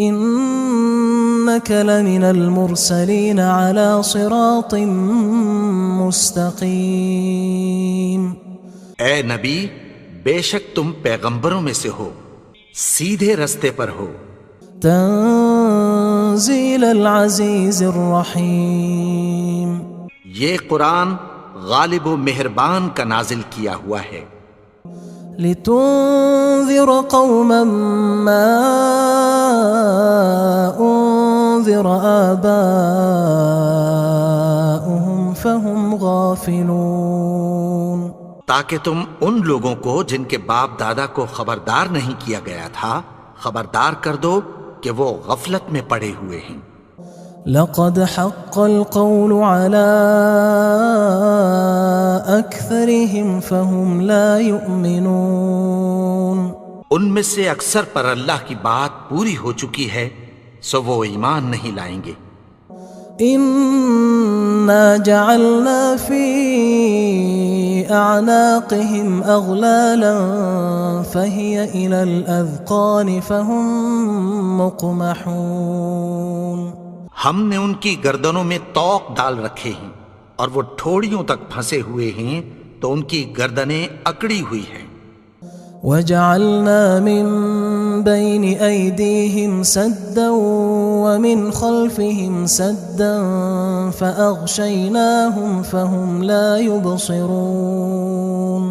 Speaker 1: إنك لمن المرسلين على صراط مستقيم
Speaker 2: اے نبی، بے شک تم پیغمبروں میں سے ہو، سیدھے رستے پر ہو۔
Speaker 1: تنزيل العزيز الرحيم
Speaker 2: یہ قرآن غالب و مہربان کا نازل کیا ہوا ہے،
Speaker 1: لتنذر قوما ما أنذر آباؤهم فهم غافلون،
Speaker 2: تاکہ تم ان لوگوں کو جن کے باپ دادا کو خبردار نہیں کیا گیا تھا خبردار کر دو کہ وہ غفلت میں پڑے ہوئے ہیں۔
Speaker 1: لقد حق القول على أكثرهم فهم لا يؤمنون،
Speaker 2: ان میں سے اکثر پر اللہ کی بات پوری ہو چکی ہے سو وہ ایمان نہیں لائیں گے۔
Speaker 1: إنا جعلنا في أعناقهم أغلالا فهي إلى الأذقان فهم مقمحون،
Speaker 2: ہم نے ان کی گردنوں میں طوق ڈال رکھے ہیں اور وہ ٹھوڑیوں تک پھنسے ہوئے ہیں تو ان کی گردنیں اکڑی ہوئی ہیں۔
Speaker 1: وجعلنا من بين أيديهم سدا ومن خلفهم سدا فأغشيناهم فهم لا يبصرون،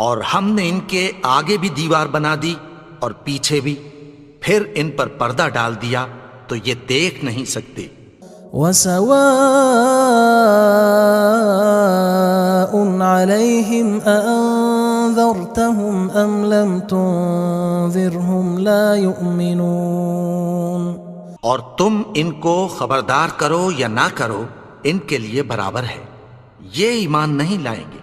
Speaker 2: اور ہم نے ان کے آگے بھی دیوار بنا دی اور پیچھے بھی، پھر ان پر پردہ ڈال دیا تو یہ دیکھ نہیں سکتے۔
Speaker 1: وسواء عليهم أأنذرتهم أم لم تنذرهم لا يؤمنون،
Speaker 2: اور تم ان کو خبردار کرو یا نہ کرو ان کے لیے برابر ہے، یہ ایمان نہیں لائیں گے۔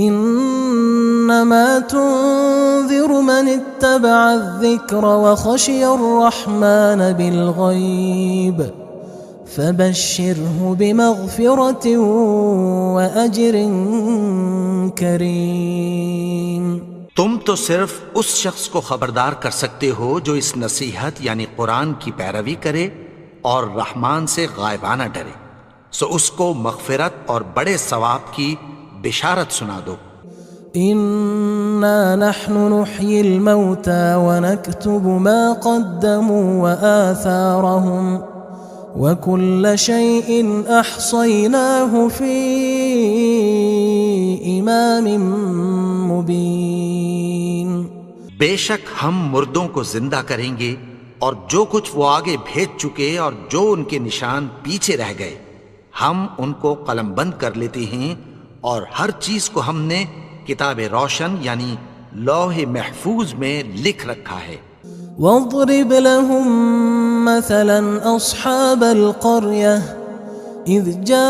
Speaker 1: إنما تنذر من اتبع الذكر وخشي الرحمن بالغيب فبشره بمغفرة وأجر كريم۔
Speaker 2: تم تو صرف اس شخص کو خبردار کر سکتے ہو جو اس نصیحت یعنی قرآن کی پیروی کرے اور رحمان سے غائبانہ ڈرے، سو اس کو مغفرت اور بڑے ثواب کی بشارت سنا دو۔
Speaker 1: إنا نحن نحيي الموتى ونكتب ما قدموا وآثارهم وكل شيء أحصيناه في إمام مبين۔
Speaker 2: بے شک ہم مردوں کو زندہ کریں گے اور جو کچھ وہ آگے بھیج چکے اور جو ان کے نشان پیچھے رہ گئے ہم ان کو قلم بند کر لیتے ہیں، اور ہر چیز کو ہم نے کتاب روشن یعنی لوح محفوظ میں لکھ رکھا ہے۔
Speaker 1: واضرب لهم مثلا أصحاب القرية إذ جاءها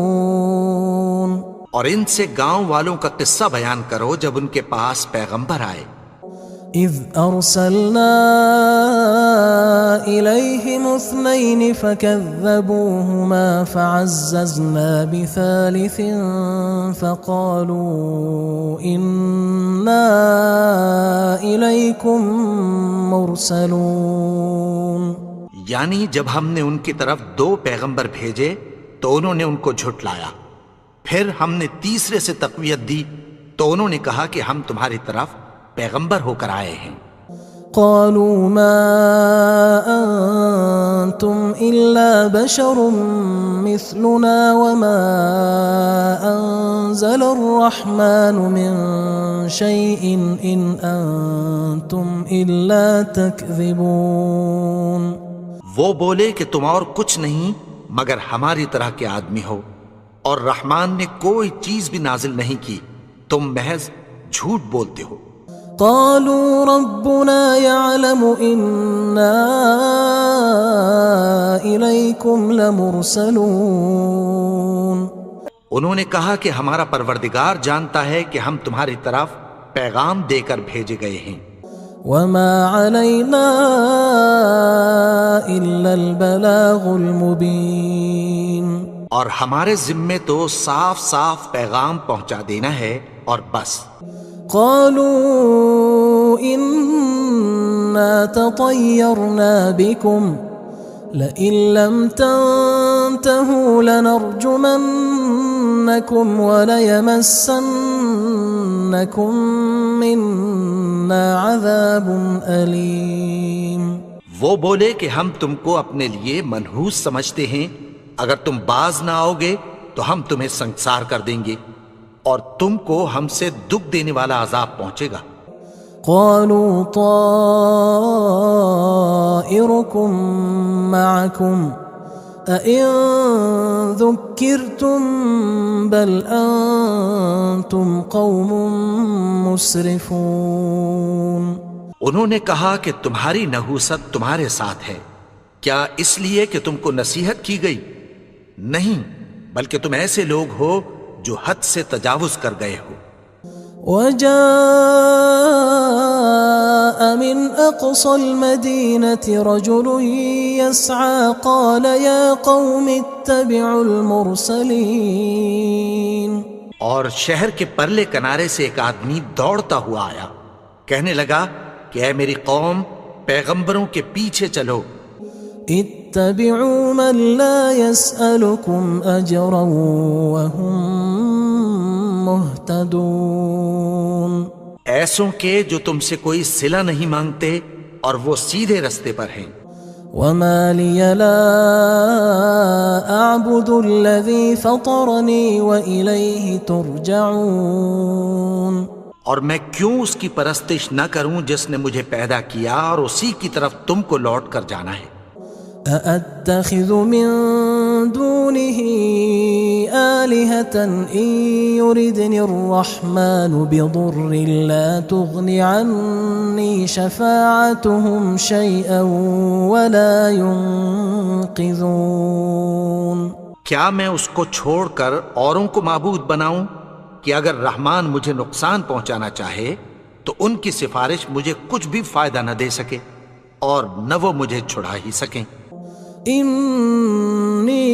Speaker 1: المرسلون،
Speaker 2: اور ان سے گاؤں والوں کا قصہ بیان کرو جب ان کے پاس پیغمبر آئے۔
Speaker 1: إذ أرسلنا إليهم 2 فكذبوهما فعززنا بثالث فقالوا إنا إليكم مرسلون،
Speaker 2: یعنی جب ہم نے ان کی طرف 2 پیغمبر بھیجے تو انہوں نے ان کو جھٹلایا، پھر ہم نے تیسرے سے تقویت دی تو انہوں نے کہا کہ ہم تمہاری طرف پیغمبر ہو کر آئے ہیں۔
Speaker 1: قالوا ما أنتم إلا بشر مثلنا وما أنزل الرحمن من شيء إن أنتم إلا تكذبون،
Speaker 2: وہ بولے کہ تم اور کچھ نہیں مگر ہماری طرح کے آدمی ہو، اور رحمان نے کوئی چیز بھی نازل نہیں کی، تم محض جھوٹ بولتے ہو۔
Speaker 1: قالوا ربنا يعلم إنا إليكم لمرسلون،
Speaker 2: انہوں نے کہا کہ ہمارا پروردگار جانتا ہے کہ ہم تمہاری طرف پیغام دے کر بھیجے گئے ہیں۔
Speaker 1: وما علينا إلا البلاغ المبين.
Speaker 2: اور ہمارے ذمے تو صاف صاف پیغام پہنچا دینا ہے اور بس.
Speaker 1: قالوا إنا تطيرنا بكم لئن لم تنتهوا لنرجمنكم وليمسنكم منا عذاب أليم.
Speaker 2: وہ بولے کہ ہم تم کو اپنے لیے منحوس سمجھتے ہیں، اگر تم باز نہ آؤ گے تو ہم تمہیں سنگسار کر دیں گے اور تم کو ہم سے دکھ دینے والا عذاب پہنچے گا.
Speaker 1: قالوا طائركم معكم أئن ذكرتم بل أنتم قوم مسرفون.
Speaker 2: انہوں نے کہا کہ تمہاری نحوست تمہارے ساتھ ہے، کیا اس لیے کہ تم کو نصیحت کی گئی؟ نہیں، بلکہ تم ایسے لوگ ہو جو حد سے تجاوز کر گئے ہو.
Speaker 1: وجاء من أقصى المدينة رجل يسعى قال يا قوم اتبعوا المرسلين.
Speaker 2: اور شہر کے پرلے کنارے سے ایک آدمی دوڑتا ہوا آیا، کہنے لگا کہ اے میری قوم، پیغمبروں کے پیچھے چلو.
Speaker 1: اتبعوا من لا يسألكم أجرا وهم مهتدون.
Speaker 2: ایسوں کے جو تم سے کوئی صلہ نہیں مانگتے اور وہ سیدھے رستے پر ہیں.
Speaker 1: وما لي لا أعبد الذي فطرني وإليه ترجعون.
Speaker 2: اور میں کیوں اس کی پرستش نہ کروں جس نے مجھے پیدا کیا اور اسی کی طرف تم کو لوٹ کر جانا ہے.
Speaker 1: أأتخذ من دونه آلهة إن يردني الرحمن بضر لا تغن عني شفاعتهم شيئا ولا ينقذون.
Speaker 2: کیا میں اس کو چھوڑ کر اوروں کو معبود بناؤں کہ اگر رحمان مجھے نقصان پہنچانا چاہے تو ان کی سفارش مجھے کچھ بھی فائدہ نہ دے سکے اور نہ وہ مجھے چھڑا ہی سکیں.
Speaker 1: إني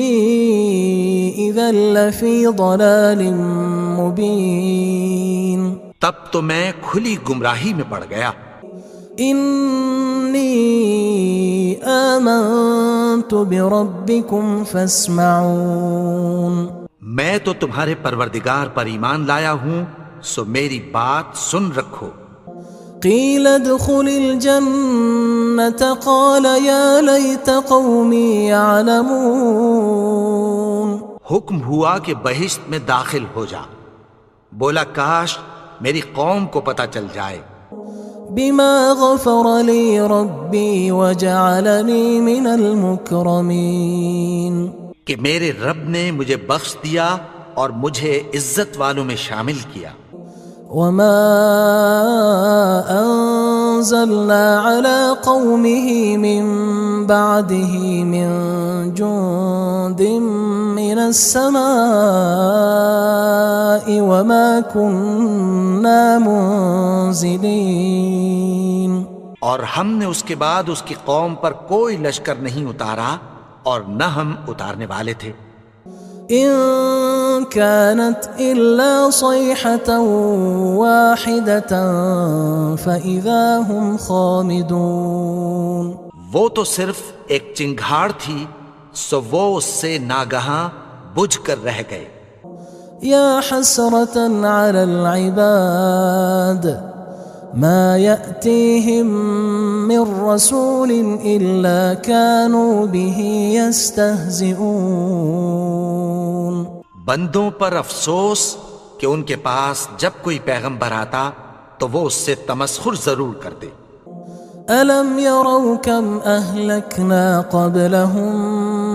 Speaker 1: إذا لفي ضلال مبين.
Speaker 2: تب تو میں کھلی گمراہی میں پڑ گیا.
Speaker 1: إني آمنت بربكم فاسمعون.
Speaker 2: میں تو تمہارے پروردگار پر ایمان لایا ہوں، سو میری بات سن رکھو.
Speaker 1: قيل ادخل الجنة قال يا ليت قومي يعلمون.
Speaker 2: حکم ہوا کہ بہشت میں داخل ہو جا. بولا کاش میری قوم کو پتہ چل جائے.
Speaker 1: بما غفر لي ربي وجعلني من المكرمين.
Speaker 2: کہ میرے رب نے مجھے بخش دیا اور مجھے عزت والوں میں شامل کیا.
Speaker 1: وما أنزلنا على قومه من بعده من جند من السماء وما كنا منزلين.
Speaker 2: اور ہم نے اس کے بعد اس کی قوم پر کوئی لشکر نہیں اتارا اور نہ ہم اتارنے والے تھے.
Speaker 1: إن كانت إلا صيحة واحدة فإذا هم خامدون.
Speaker 2: وہ تو صرف ایک چنگھاڑ تھی، سو وہ اس سے ناگہاں بجھ کر رہ گئے.
Speaker 1: يا حسرة على العباد ما يأتيهم من رسول إلا كانوا به يستهزئون.
Speaker 2: بندوں پر افسوس کہ ان کے پاس جب کوئی پیغمبر آتا تو وہ اس سے تمسخر ضرور کرتے.
Speaker 1: ألم يروا كم أهلكنا قبلهم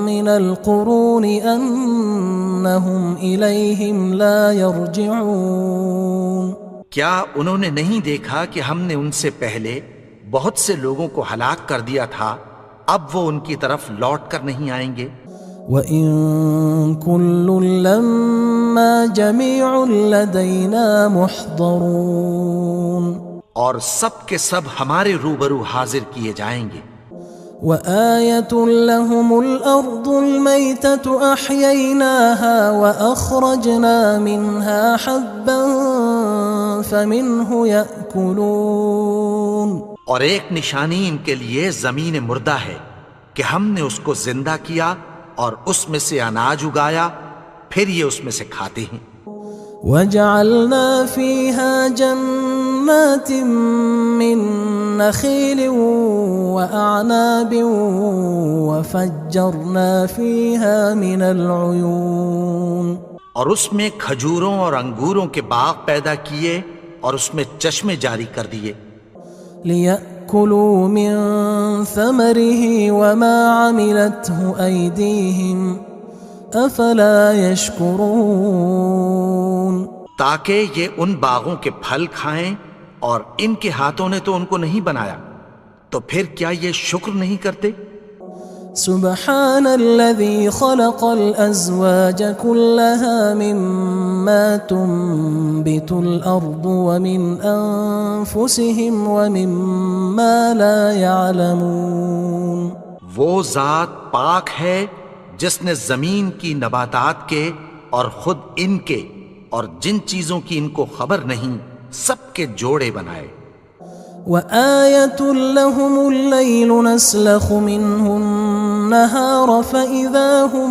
Speaker 1: من القرون أنهم إليهم لا يرجعون.
Speaker 2: کیا انہوں نے نہیں دیکھا کہ ہم نے ان سے پہلے بہت سے لوگوں کو ہلاک کر دیا تھا، اب وہ ان کی طرف لوٹ کر نہیں آئیں گے.
Speaker 1: وَإِن كُلٌّ لَمَّا جَمِيعٌ لَدَيْنَا مُحْضَرُونَ.
Speaker 2: اور سب کے سب ہمارے روبرو حاضر کیے جائیں گے۔
Speaker 1: وآية لهم الأرض الميتة أحييناها وأخرجنا منها حبا فمنه يأكلون۔
Speaker 2: اور ایک نشانی ان کے لیے زمین مردہ ہے کہ ہم نے اس کو زندہ کیا اور اس میں سے اناج اگایا، پھر یہ اس میں سے کھاتے ہیں۔
Speaker 1: وجعلنا فيها جنات من نخيل وأعناب وفجرنا فيها من العيون۔
Speaker 2: اور اس میں کھجوروں اور انگوروں کے باغ پیدا کیے اور اس میں چشمے جاری کر دیے،
Speaker 1: ليأكلوا من ثمره وما عملته أيديهم أفلا يشكرون۔
Speaker 2: تاکہ یہ ان باغوں کے پھل کھائیں، اور ان کے ہاتھوں نے تو ان کو نہیں بنایا، تو پھر کیا یہ شکر نہیں کرتے؟
Speaker 1: سبحان الذي خلق الأزواج كلها مما تنبت الأرض ومن أنفسهم ومما لا يعلمون۔
Speaker 2: وہ ذات پاک ہے جس نے زمین کی نباتات کے اور خود ان کے اور جن چیزوں کی ان کو خبر نہیں سب کے جوڑے بنائے۔
Speaker 1: وآية لهم الليل نسلخ منه النهار فإذا هم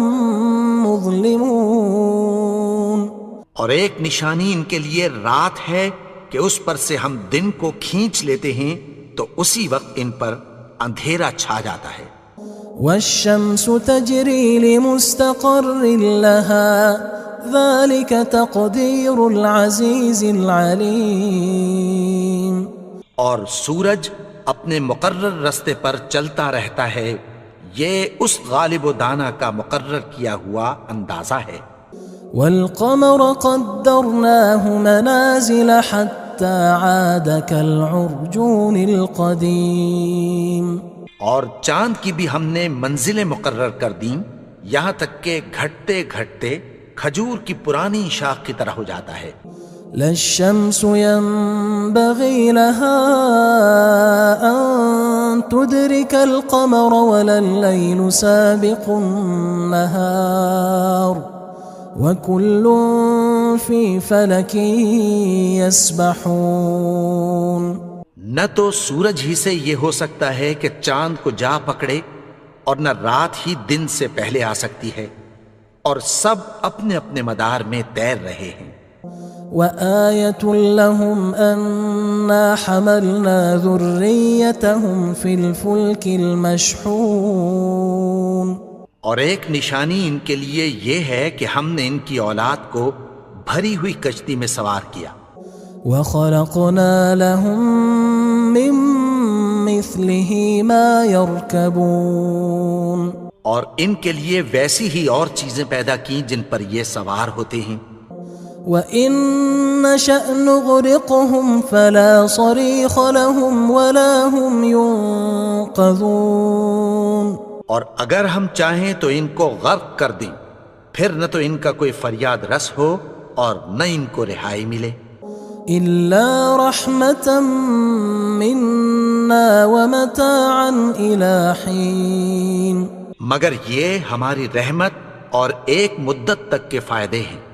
Speaker 1: مظلمون۔
Speaker 2: اور ایک نشانی ان کے لیے رات ہے کہ اس پر سے ہم دن کو کھینچ لیتے ہیں تو اسی وقت ان پر اندھیرا چھا جاتا ہے۔
Speaker 1: والشمس تجري لمستقر لها ذلك تقدير العزيز العليم۔
Speaker 2: اور سورج اپنے مقرر رستے پر چلتا رہتا ہے، یہ اس غالب و دانا کا مقرر کیا ہوا اندازہ ہے۔
Speaker 1: والقمر قدرناه منازل حتى عاد كالعرجون القديم۔
Speaker 2: اور چاند کی بھی ہم نے منزلیں مقرر کر دیں، یہاں تک کہ گھٹتے گھٹتے کھجور کی پرانی شاخ کی طرح ہو جاتا ہے۔
Speaker 1: لا الشمس ينبغي لها أن تدرك القمر ولا الليل سابق النهار وكل في فلك يسبحون۔
Speaker 2: نہ تو سورج ہی سے یہ ہو سکتا ہے کہ چاند کو جا پکڑے، اور نہ رات ہی دن سے پہلے آ سکتی ہے، اور سب اپنے اپنے مدار میں تیر رہے ہیں۔
Speaker 1: وآية لهم أنا حملنا ذريتهم في الفلك المشحون۔
Speaker 2: اور ایک نشانی ان کے لیے یہ ہے کہ ہم نے ان کی اولاد کو بھری ہوئی کشتی میں سوار کیا۔
Speaker 1: وخلقنا لهم من مثله ما يركبون۔
Speaker 2: اور ان کے لیے ویسی ہی اور چیزیں پیدا کی جن پر یہ سوار ہوتے ہیں۔
Speaker 1: وَإِن نَّشَأْ نُغْرِقْهُمْ فَلَا صَرِيخَ لَهُمْ وَلَا هُمْ يُنقَذُونَ۔
Speaker 2: اور اگر ہم چاہیں تو ان کو غرق کر دیں، پھر نہ تو ان کا کوئی فریاد رس ہو اور نہ ان کو رہائی ملے۔
Speaker 1: إِلَّا رَحْمَةً مِنَّا وَمَتَاعًا إِلَى حِينٍ۔
Speaker 2: مگر یہ ہماری رحمت اور ایک مدت تک کے فائدے ہیں۔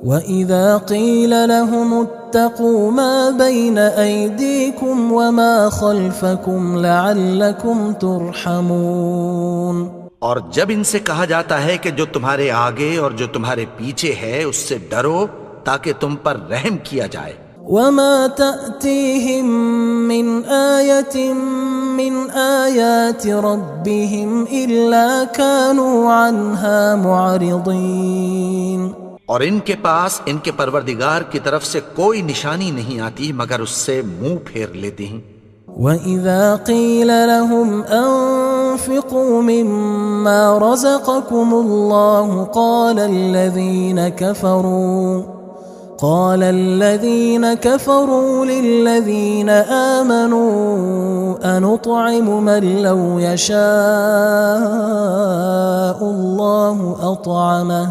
Speaker 1: وَإِذَا قِيلَ لَهُمُ اتَّقُوا مَا بَيْنَ أَيْدِيكُمْ وَمَا خَلْفَكُمْ لَعَلَّكُمْ تُرْحَمُونَ۔
Speaker 2: اور جب ان سے کہا جاتا ہے کہ جو تمہارے آگے اور جو تمہارے پیچھے ہے اس سے ڈرو تاکہ تم پر رحم کیا جائے۔
Speaker 1: وَمَا تَأْتِيهِم مِّنْ آيَةٍ مِّنْ آيَاتِ رَبِّهِمْ إِلَّا كَانُوا عَنْهَا مُعْرِضِينَ۔
Speaker 2: اور ان کے پاس ان کے پروردگار کی طرف سے کوئی نشانی نہیں آتی مگر اس سے منہ پھیر لیتے ہیں۔
Speaker 1: وَإِذَا قِيلَ لَهُمْ أَنفِقُوا مِمَّا رَزَقَكُمُ اللَّهُ قال الذين كفروا للذين آمنوا أنطعم من لو يشاء الله أطعمه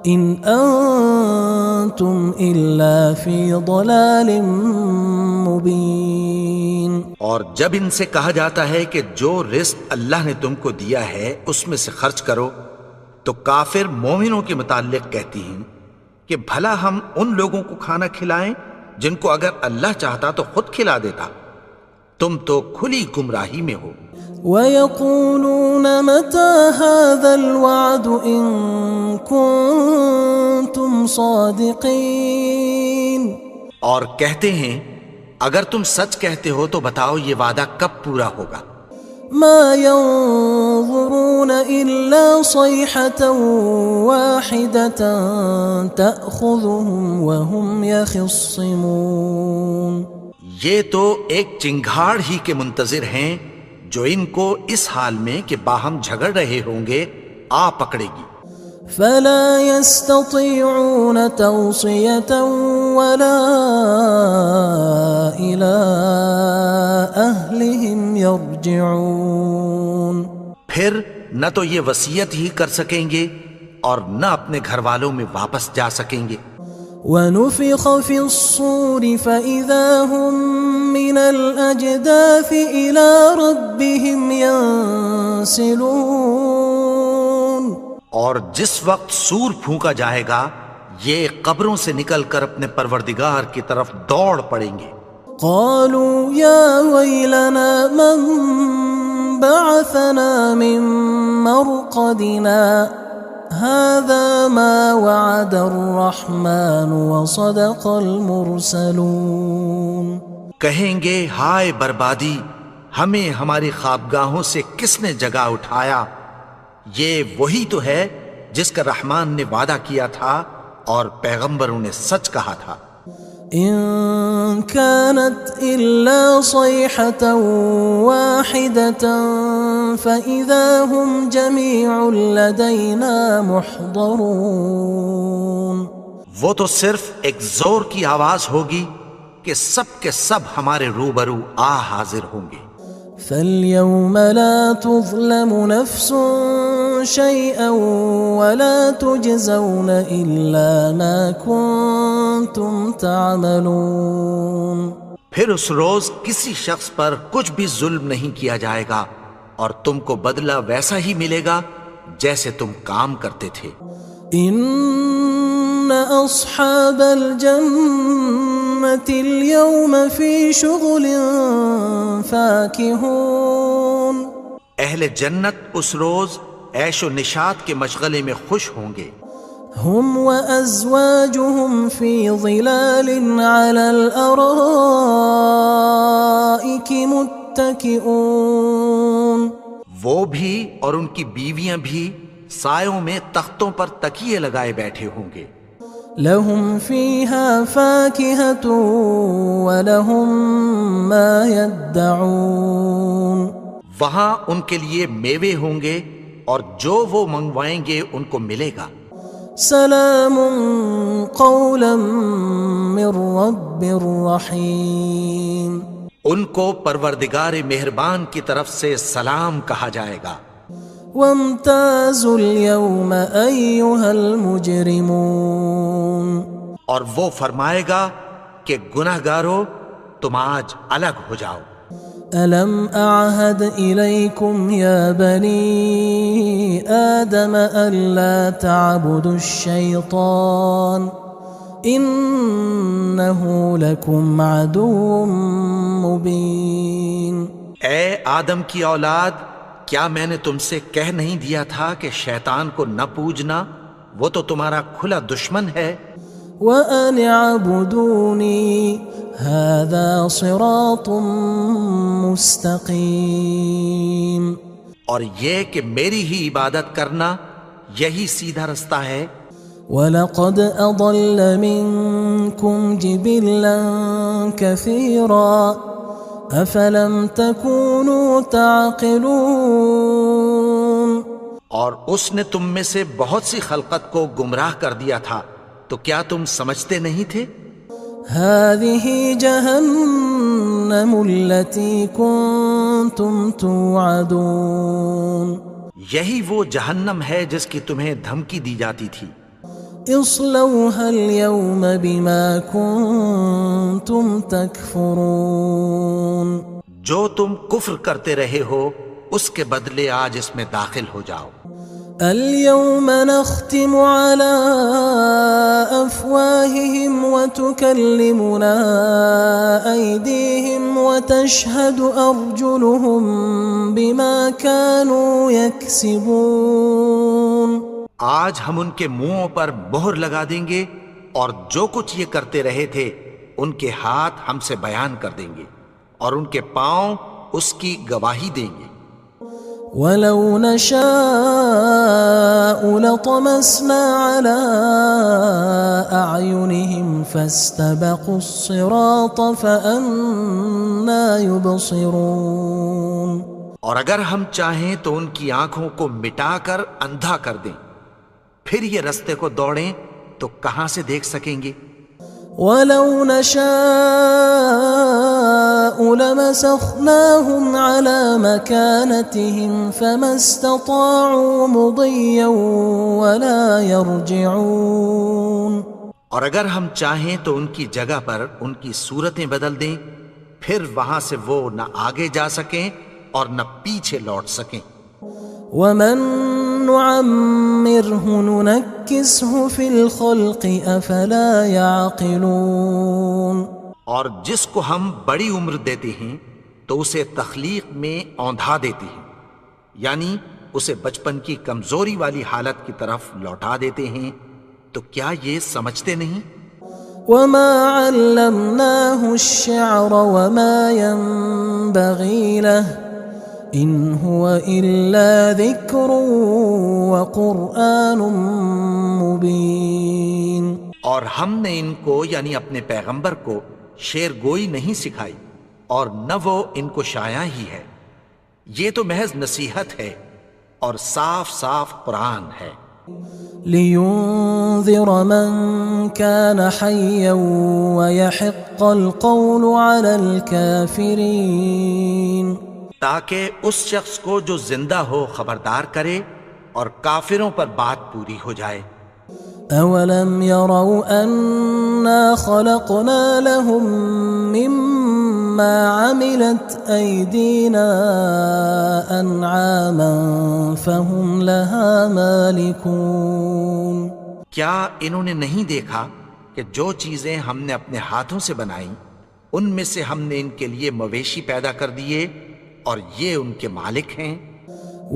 Speaker 1: إن أنتم إلا في ضلال مبين.
Speaker 2: اور جب ان سے کہا جاتا ہے کہ جو رزق اللہ نے تم کو دیا ہے اس میں سے خرچ کرو، تو کافر مومنوں کے متعلق کہتی ہیں کہ بھلا ہم ان لوگوں کو کھانا کھلائیں جن کو اگر اللہ چاہتا تو خود کھلا دیتا. تم تو کھلی گمراہی میں ہو.
Speaker 1: وَيَقُولُونَ مَتَى هَذَا الْوَعْدُ إِن كُنتُمْ صَادِقِينَ.
Speaker 2: اور کہتے ہیں اگر تم سچ کہتے ہو تو بتاؤ یہ وعدہ کب پورا ہوگا.
Speaker 1: مَا يَنظُرُونَ إِلَّا صَيْحَةً وَاحِدَةً تَأْخُذُهُمْ وَهُمْ يَخِصِّمُونَ.
Speaker 2: یہ تو ایک چنگھاڑ ہی کے منتظر ہیں جو ان کو اس حال میں کہ باہم جھگڑ رہے ہوں گے آ پکڑے گی.
Speaker 1: فَلَا يَسْتَطِيعُونَ تَوْصِيَةً وَلَا إِلَىٰ أَهْلِهِمْ يَرْجِعُونَ.
Speaker 2: پھر نہ تو یہ وصیت ہی کر سکیں گے اور نہ اپنے گھر والوں میں واپس جا سکیں گے.
Speaker 1: وَنُفِخَ فِي الصُّورِ فَإِذَا هُم مِّنَ الْأَجْدَاثِ إِلَىٰ رَبِّهِمْ يَنسِلُونَ.
Speaker 2: اور جس وقت سور پھونکا جائے گا یہ قبروں سے نکل کر اپنے پروردگار کی طرف دوڑ پڑیں گے.
Speaker 1: قالوا يا ويلنا من بعثنا من مرقدنا هذا ما وعد الرحمن وصدق المرسلون.
Speaker 2: کہیں گے ہائے بربادی، ہمیں ہماری خوابگاہوں سے کس نے جگا اٹھایا. یہ وہی تو ہے جس کا رحمان نے وعدہ کیا تھا اور پیغمبروں نے سچ کہا تھا.
Speaker 1: إن كانت إلا صيحة واحدة فإذا هم جميع لدينا محضرون.
Speaker 2: وہ تو صرف ایک زور کی آواز ہوگی کہ سب کے سب ہمارے روبرو آ حاضر ہوں گے.
Speaker 1: فَالْيَوْمَ لَا تُظْلَمُ نَفْسٌ شَيْئًا وَلَا تُجْزَوْنَ إِلَّا مَا كُنتُمْ تَعْمَلُونَ.
Speaker 2: پھر اس روز کسی شخص پر کچھ بھی ظلم نہیں کیا جائے گا اور تم کو بدلہ ویسا ہی ملے گا جیسے تم کام کرتے تھے.
Speaker 1: إِنَّ أَصْحَابَ الْجَنَّةِ الْيَوْمَ فِي شُغُلٍ فَاكِهُونَ.
Speaker 2: اہل جنت اس روز عیش و نشاط کے مشغلے میں خوش ہوں گے.
Speaker 1: هم وأزواجهم في ظلال على الأرائك متكئون.
Speaker 2: وہ بھی اور ان کی بیویاں بھی سایوں میں تختوں پر تکیے لگائے بیٹھے ہوں گے.
Speaker 1: لهم فيها فاكهة ولهم ما يدعون.
Speaker 2: وہاں ان کے لیے میوے ہوں گے اور جو وہ منگوائیں گے ان کو ملے گا.
Speaker 1: سلام قولا من رب رحیم.
Speaker 2: ان کو پروردگار مہربان کی طرف سے سلام کہا جائے گا.
Speaker 1: وامتازوا اليوم أيها المجرمون.
Speaker 2: اور وہ فرمائے گا کہ گناہگارو تم آج الگ ہو جاؤ.
Speaker 1: ألم أعهد إليكم يا بني آدم ألا تعبدوا الشيطان إنه لكم عدو مبين.
Speaker 2: اے آدم کی اولاد، کیا میں نے تم سے کہہ نہیں دیا تھا کہ شیطان کو نہ پوجنا، وہ تو تمہارا کھلا دشمن ہے.
Speaker 1: وَأَنِ اعْبُدُونِي هَذَا صِرَاطٌ مُسْتَقِيمٌ.
Speaker 2: اور یہ کہ میری ہی عبادت کرنا یہی سیدھا رستہ ہے.
Speaker 1: وَلَقَدْ أَضَلَّ مِنْكُمْ جِبِلًّا كَثِيرًا أَفَلَمْ تَكُونُوا تَعْقِلُونَ.
Speaker 2: اور اس نے تم میں سے بہت سی خلقت کو گمراہ کر دیا تھا، تو کیا تم سمجھتے نہیں تھے؟
Speaker 1: هذه جهنم التي كنتم توعدون.
Speaker 2: یہی وہ جہنم ہے جس کی تمہیں دھمکی دی جاتی تھی.
Speaker 1: اصلوها اليوم بما كنتم تكفرون
Speaker 2: جو تم کفر کرتے رہے ہو اس کے بدلے آج اس میں داخل ہو جاؤ.
Speaker 1: اليوم نختم على أفواههم وتكلمنا أيديهم وتشهد أرجلهم بما كانوا يكسبون.
Speaker 2: آج ہم ان کے منہوں پر مہر لگا دیں گے اور جو کچھ یہ کرتے رہے تھے ان کے ہاتھ ہم سے بیان کر دیں گے اور ان کے پاؤں اس کی گواہی دیں گے.
Speaker 1: وَلَوْ نَشَاءُ لَطَمَسْنَا عَلَىٰ أَعْيُنِهِمْ فَاسْتَبَقُوا الصِّرَاطَ فَأَنَّىٰ يُبْصِرُونَ.
Speaker 2: اور اگر ہم چاہیں تو ان کی آنکھوں کو مٹا کر اندھا کر دیں، پھر یہ رستے کو دوڑیں تو کہاں سے دیکھ سکیں گے.
Speaker 1: وَلَوْ نَشَاءُ لَمَسَخْنَاهُمْ عَلَىٰ مَكَانَتِهِمْ فَمَا اسْتَطَاعُوا مُضِيًّا وَلَا يَرْجِعُونَ.
Speaker 2: اور اگر ہم چاہیں تو ان کی جگہ پر ان کی صورتیں بدل دیں، پھر وہاں سے وہ نہ آگے جا سکیں اور نہ پیچھے لوٹ سکیں.
Speaker 1: وَمَن نُعَمِّرْهُ نُنَكِّسْهُ فِي الْخَلْقِ أَفَلَا يَعْقِلُونَ.
Speaker 2: اور جس کو ہم بڑی عمر دیتے ہیں تو اسے تخلیق میں اوندھا دیتے ہیں، یعنی اسے بچپن کی کمزوری والی حالت کی طرف لوٹا دیتے ہیں. تو کیا یہ سمجھتے نہیں؟
Speaker 1: وَمَا عَلَّمْنَاهُ الشِّعْرَ وَمَا يَنبَغِي لَهُ إِنْ هُوَ إِلَّا ذِكْرٌ وَقُرْآنٌ مُبِينٌ.
Speaker 2: اور ہم نے ان کو یعنی اپنے پیغمبر کو شعر گوئی نہیں سکھائی اور نہ وہ ان کو شایع ہی ہے، یہ تو محض نصیحت ہے اور صاف صاف قرآن ہے.
Speaker 1: لِيُنذِرَ مَن كَانَ حَيًّا وَيَحِقَّ الْقَوْلُ عَلَى الْكَافِرِينَ.
Speaker 2: تاکہ اس شخص کو جو زندہ ہو خبردار کرے اور کافروں پر بات پوری ہو جائے.
Speaker 1: أَوَلَمْ يَرَوْا أَنَّا خَلَقْنَا لَهُم مِّمَّا عَمِلَتْ أَيْدِينَا أَنْعَامًا فَهُمْ لَهَا مَالِكُونَ.
Speaker 2: کیا انہوں نے نہیں دیکھا کہ جو چیزیں ہم نے اپنے ہاتھوں سے بنائیں ان میں سے ہم نے ان کے لیے مویشی پیدا کر دیے اور یہ ان کے مالک ہیں.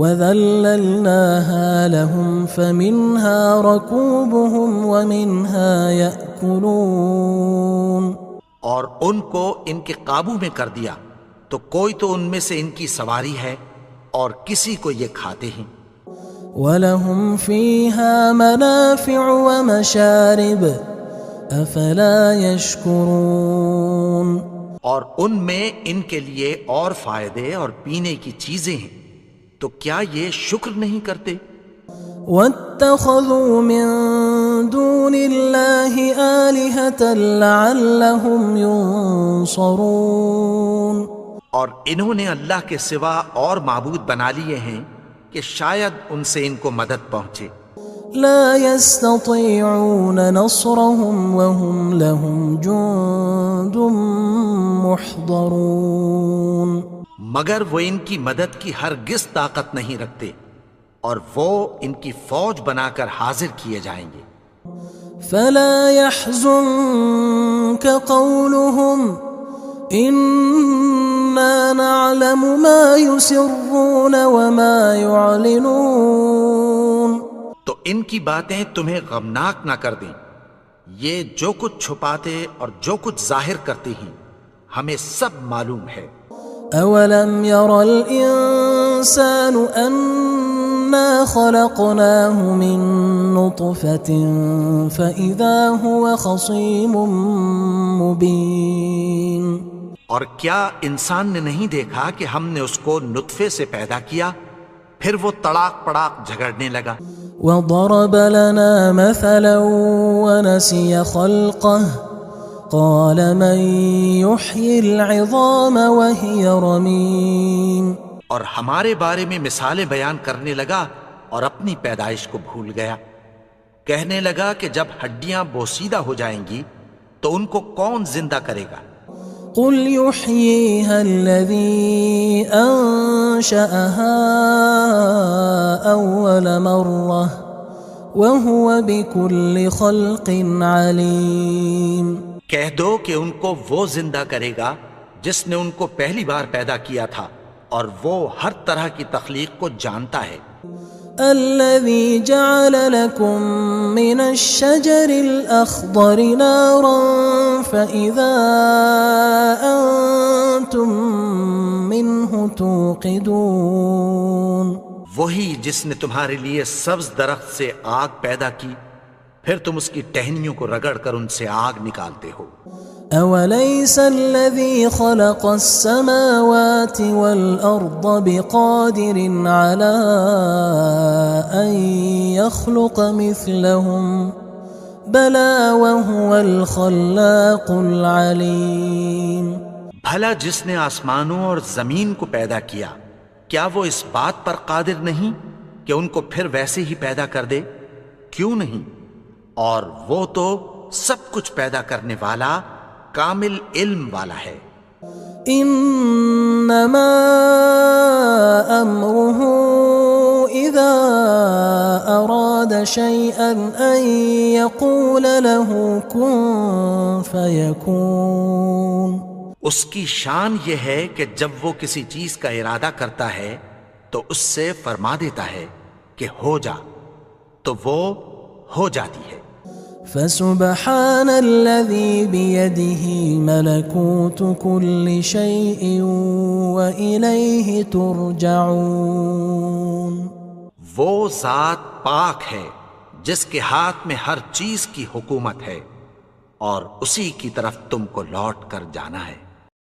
Speaker 1: وَذَلَّلْنَاهَا لَهُمْ فَمِنْهَا رَكُوبُهُمْ وَمِنْهَا يَأْكُلُونَ.
Speaker 2: اور ان کو ان کے قابو میں کر دیا تو کوئی تو ان میں سے ان کی سواری ہے اور کسی کو یہ کھاتے ہیں.
Speaker 1: وَلَهُمْ فِيهَا مَنَافِعُ وَمَشَارِبُ أَفَلَا يَشْكُرُونَ.
Speaker 2: اور ان میں ان کے لیے اور فائدے اور پینے کی چیزیں ہیں، تو کیا یہ شکر نہیں کرتے؟
Speaker 1: وَاتَّخَذُوا مِن دُونِ اللَّهِ آلِهَةً لَعَلَّهُمْ يُنصَرُونَ. اور
Speaker 2: انہوں نے اللہ کے سوا اور معبود بنا لیے ہیں کہ شاید ان سے ان کو مدد پہنچے.
Speaker 1: لا يستطيعون نصرهم وهم لهم جند محضرون.
Speaker 2: مگر وہ ان کی مدد کی ہرگز طاقت نہیں رکھتے اور وہ ان کی فوج بنا کر حاضر کیے جائیں گے.
Speaker 1: فلا يحزنك قولهم إنا نعلم ما يسرون وما يعلنون.
Speaker 2: تو ان کی باتیں تمہیں غمناک نہ کر دیں، یہ جو کچھ چھپاتے اور جو کچھ ظاہر کرتے ہیں ہمیں سب معلوم ہے.
Speaker 1: أَوَلَمْ يَرَ الْإِنسَانُ أَنَّا خَلَقْنَاهُ مِن نُّطْفَةٍ فَإِذَا هُوَ خَصِيمٌ مُّبِينٌ.
Speaker 2: اور کیا انسان نے نہیں دیکھا کہ ہم نے اس کو نطفے سے پیدا کیا، پھر وہ تڑاک پڑاک جھگڑنے لگا.
Speaker 1: وَضَرَبَ لَنَا مَثَلًا وَنَسِيَ خَلْقَهُ قَالَ مَن يُحْيِي الْعِظَامَ وَهِيَ رَمِيمٌ.
Speaker 2: اور ہمارے بارے میں مثالیں بیان کرنے لگا اور اپنی پیدائش کو بھول گیا. کہنے لگا کہ جب ہڈیاں بوسیدہ ہو جائیں گی تو ان کو کون زندہ کرے گا؟
Speaker 1: قل يحييها الذي أنشأها أول مرة وهو بكل خلق عليم۔
Speaker 2: کہہ دو کہ ان کو وہ زندہ کرے گا جس نے ان کو پہلی بار پیدا کیا تھا، اور وہ ہر طرح کی تخلیق کو جانتا ہے۔
Speaker 1: الذي جعل لكم من الشجر الأخضر نارا فإذا أنتم منه توقدون۔
Speaker 2: وہی جس نے تمہارے لیے سبز درخت سے آگ پیدا کی، پھر تم اس کی ٹہنیوں کو رگڑ کر ان سے آگ نکالتے ہو۔
Speaker 1: أوليس الذي خلق السماوات والأرض بقادر على أن يخلق مثلهم بلى وهو الخلاق العليم۔
Speaker 2: بھلا جس نے آسمانوں اور زمین کو پیدا کیا، کیا وہ اس بات پر قادر نہیں کہ ان کو پھر ویسے ہی پیدا کر دے؟ کیوں نہیں؟ اور وہ تو سب کچھ پیدا کرنے والا، کامل علم والا ہے۔
Speaker 1: انما امره اذا اراد شيئا ان يقول له كن فيكون۔
Speaker 2: اس کی شان یہ ہے کہ جب وہ کسی چیز کا ارادہ کرتا ہے تو اس سے فرما دیتا ہے کہ ہو جا، تو وہ ہو جاتی ہے۔
Speaker 1: فسبحان الذي بيده ملكوت كل شيء وإليه ترجعون۔
Speaker 2: وہ ذات پاک ہے جس کے ہاتھ میں ہر چیز کی حکومت ہے، اور اسی کی طرف تم کو لوٹ کر جانا ہے۔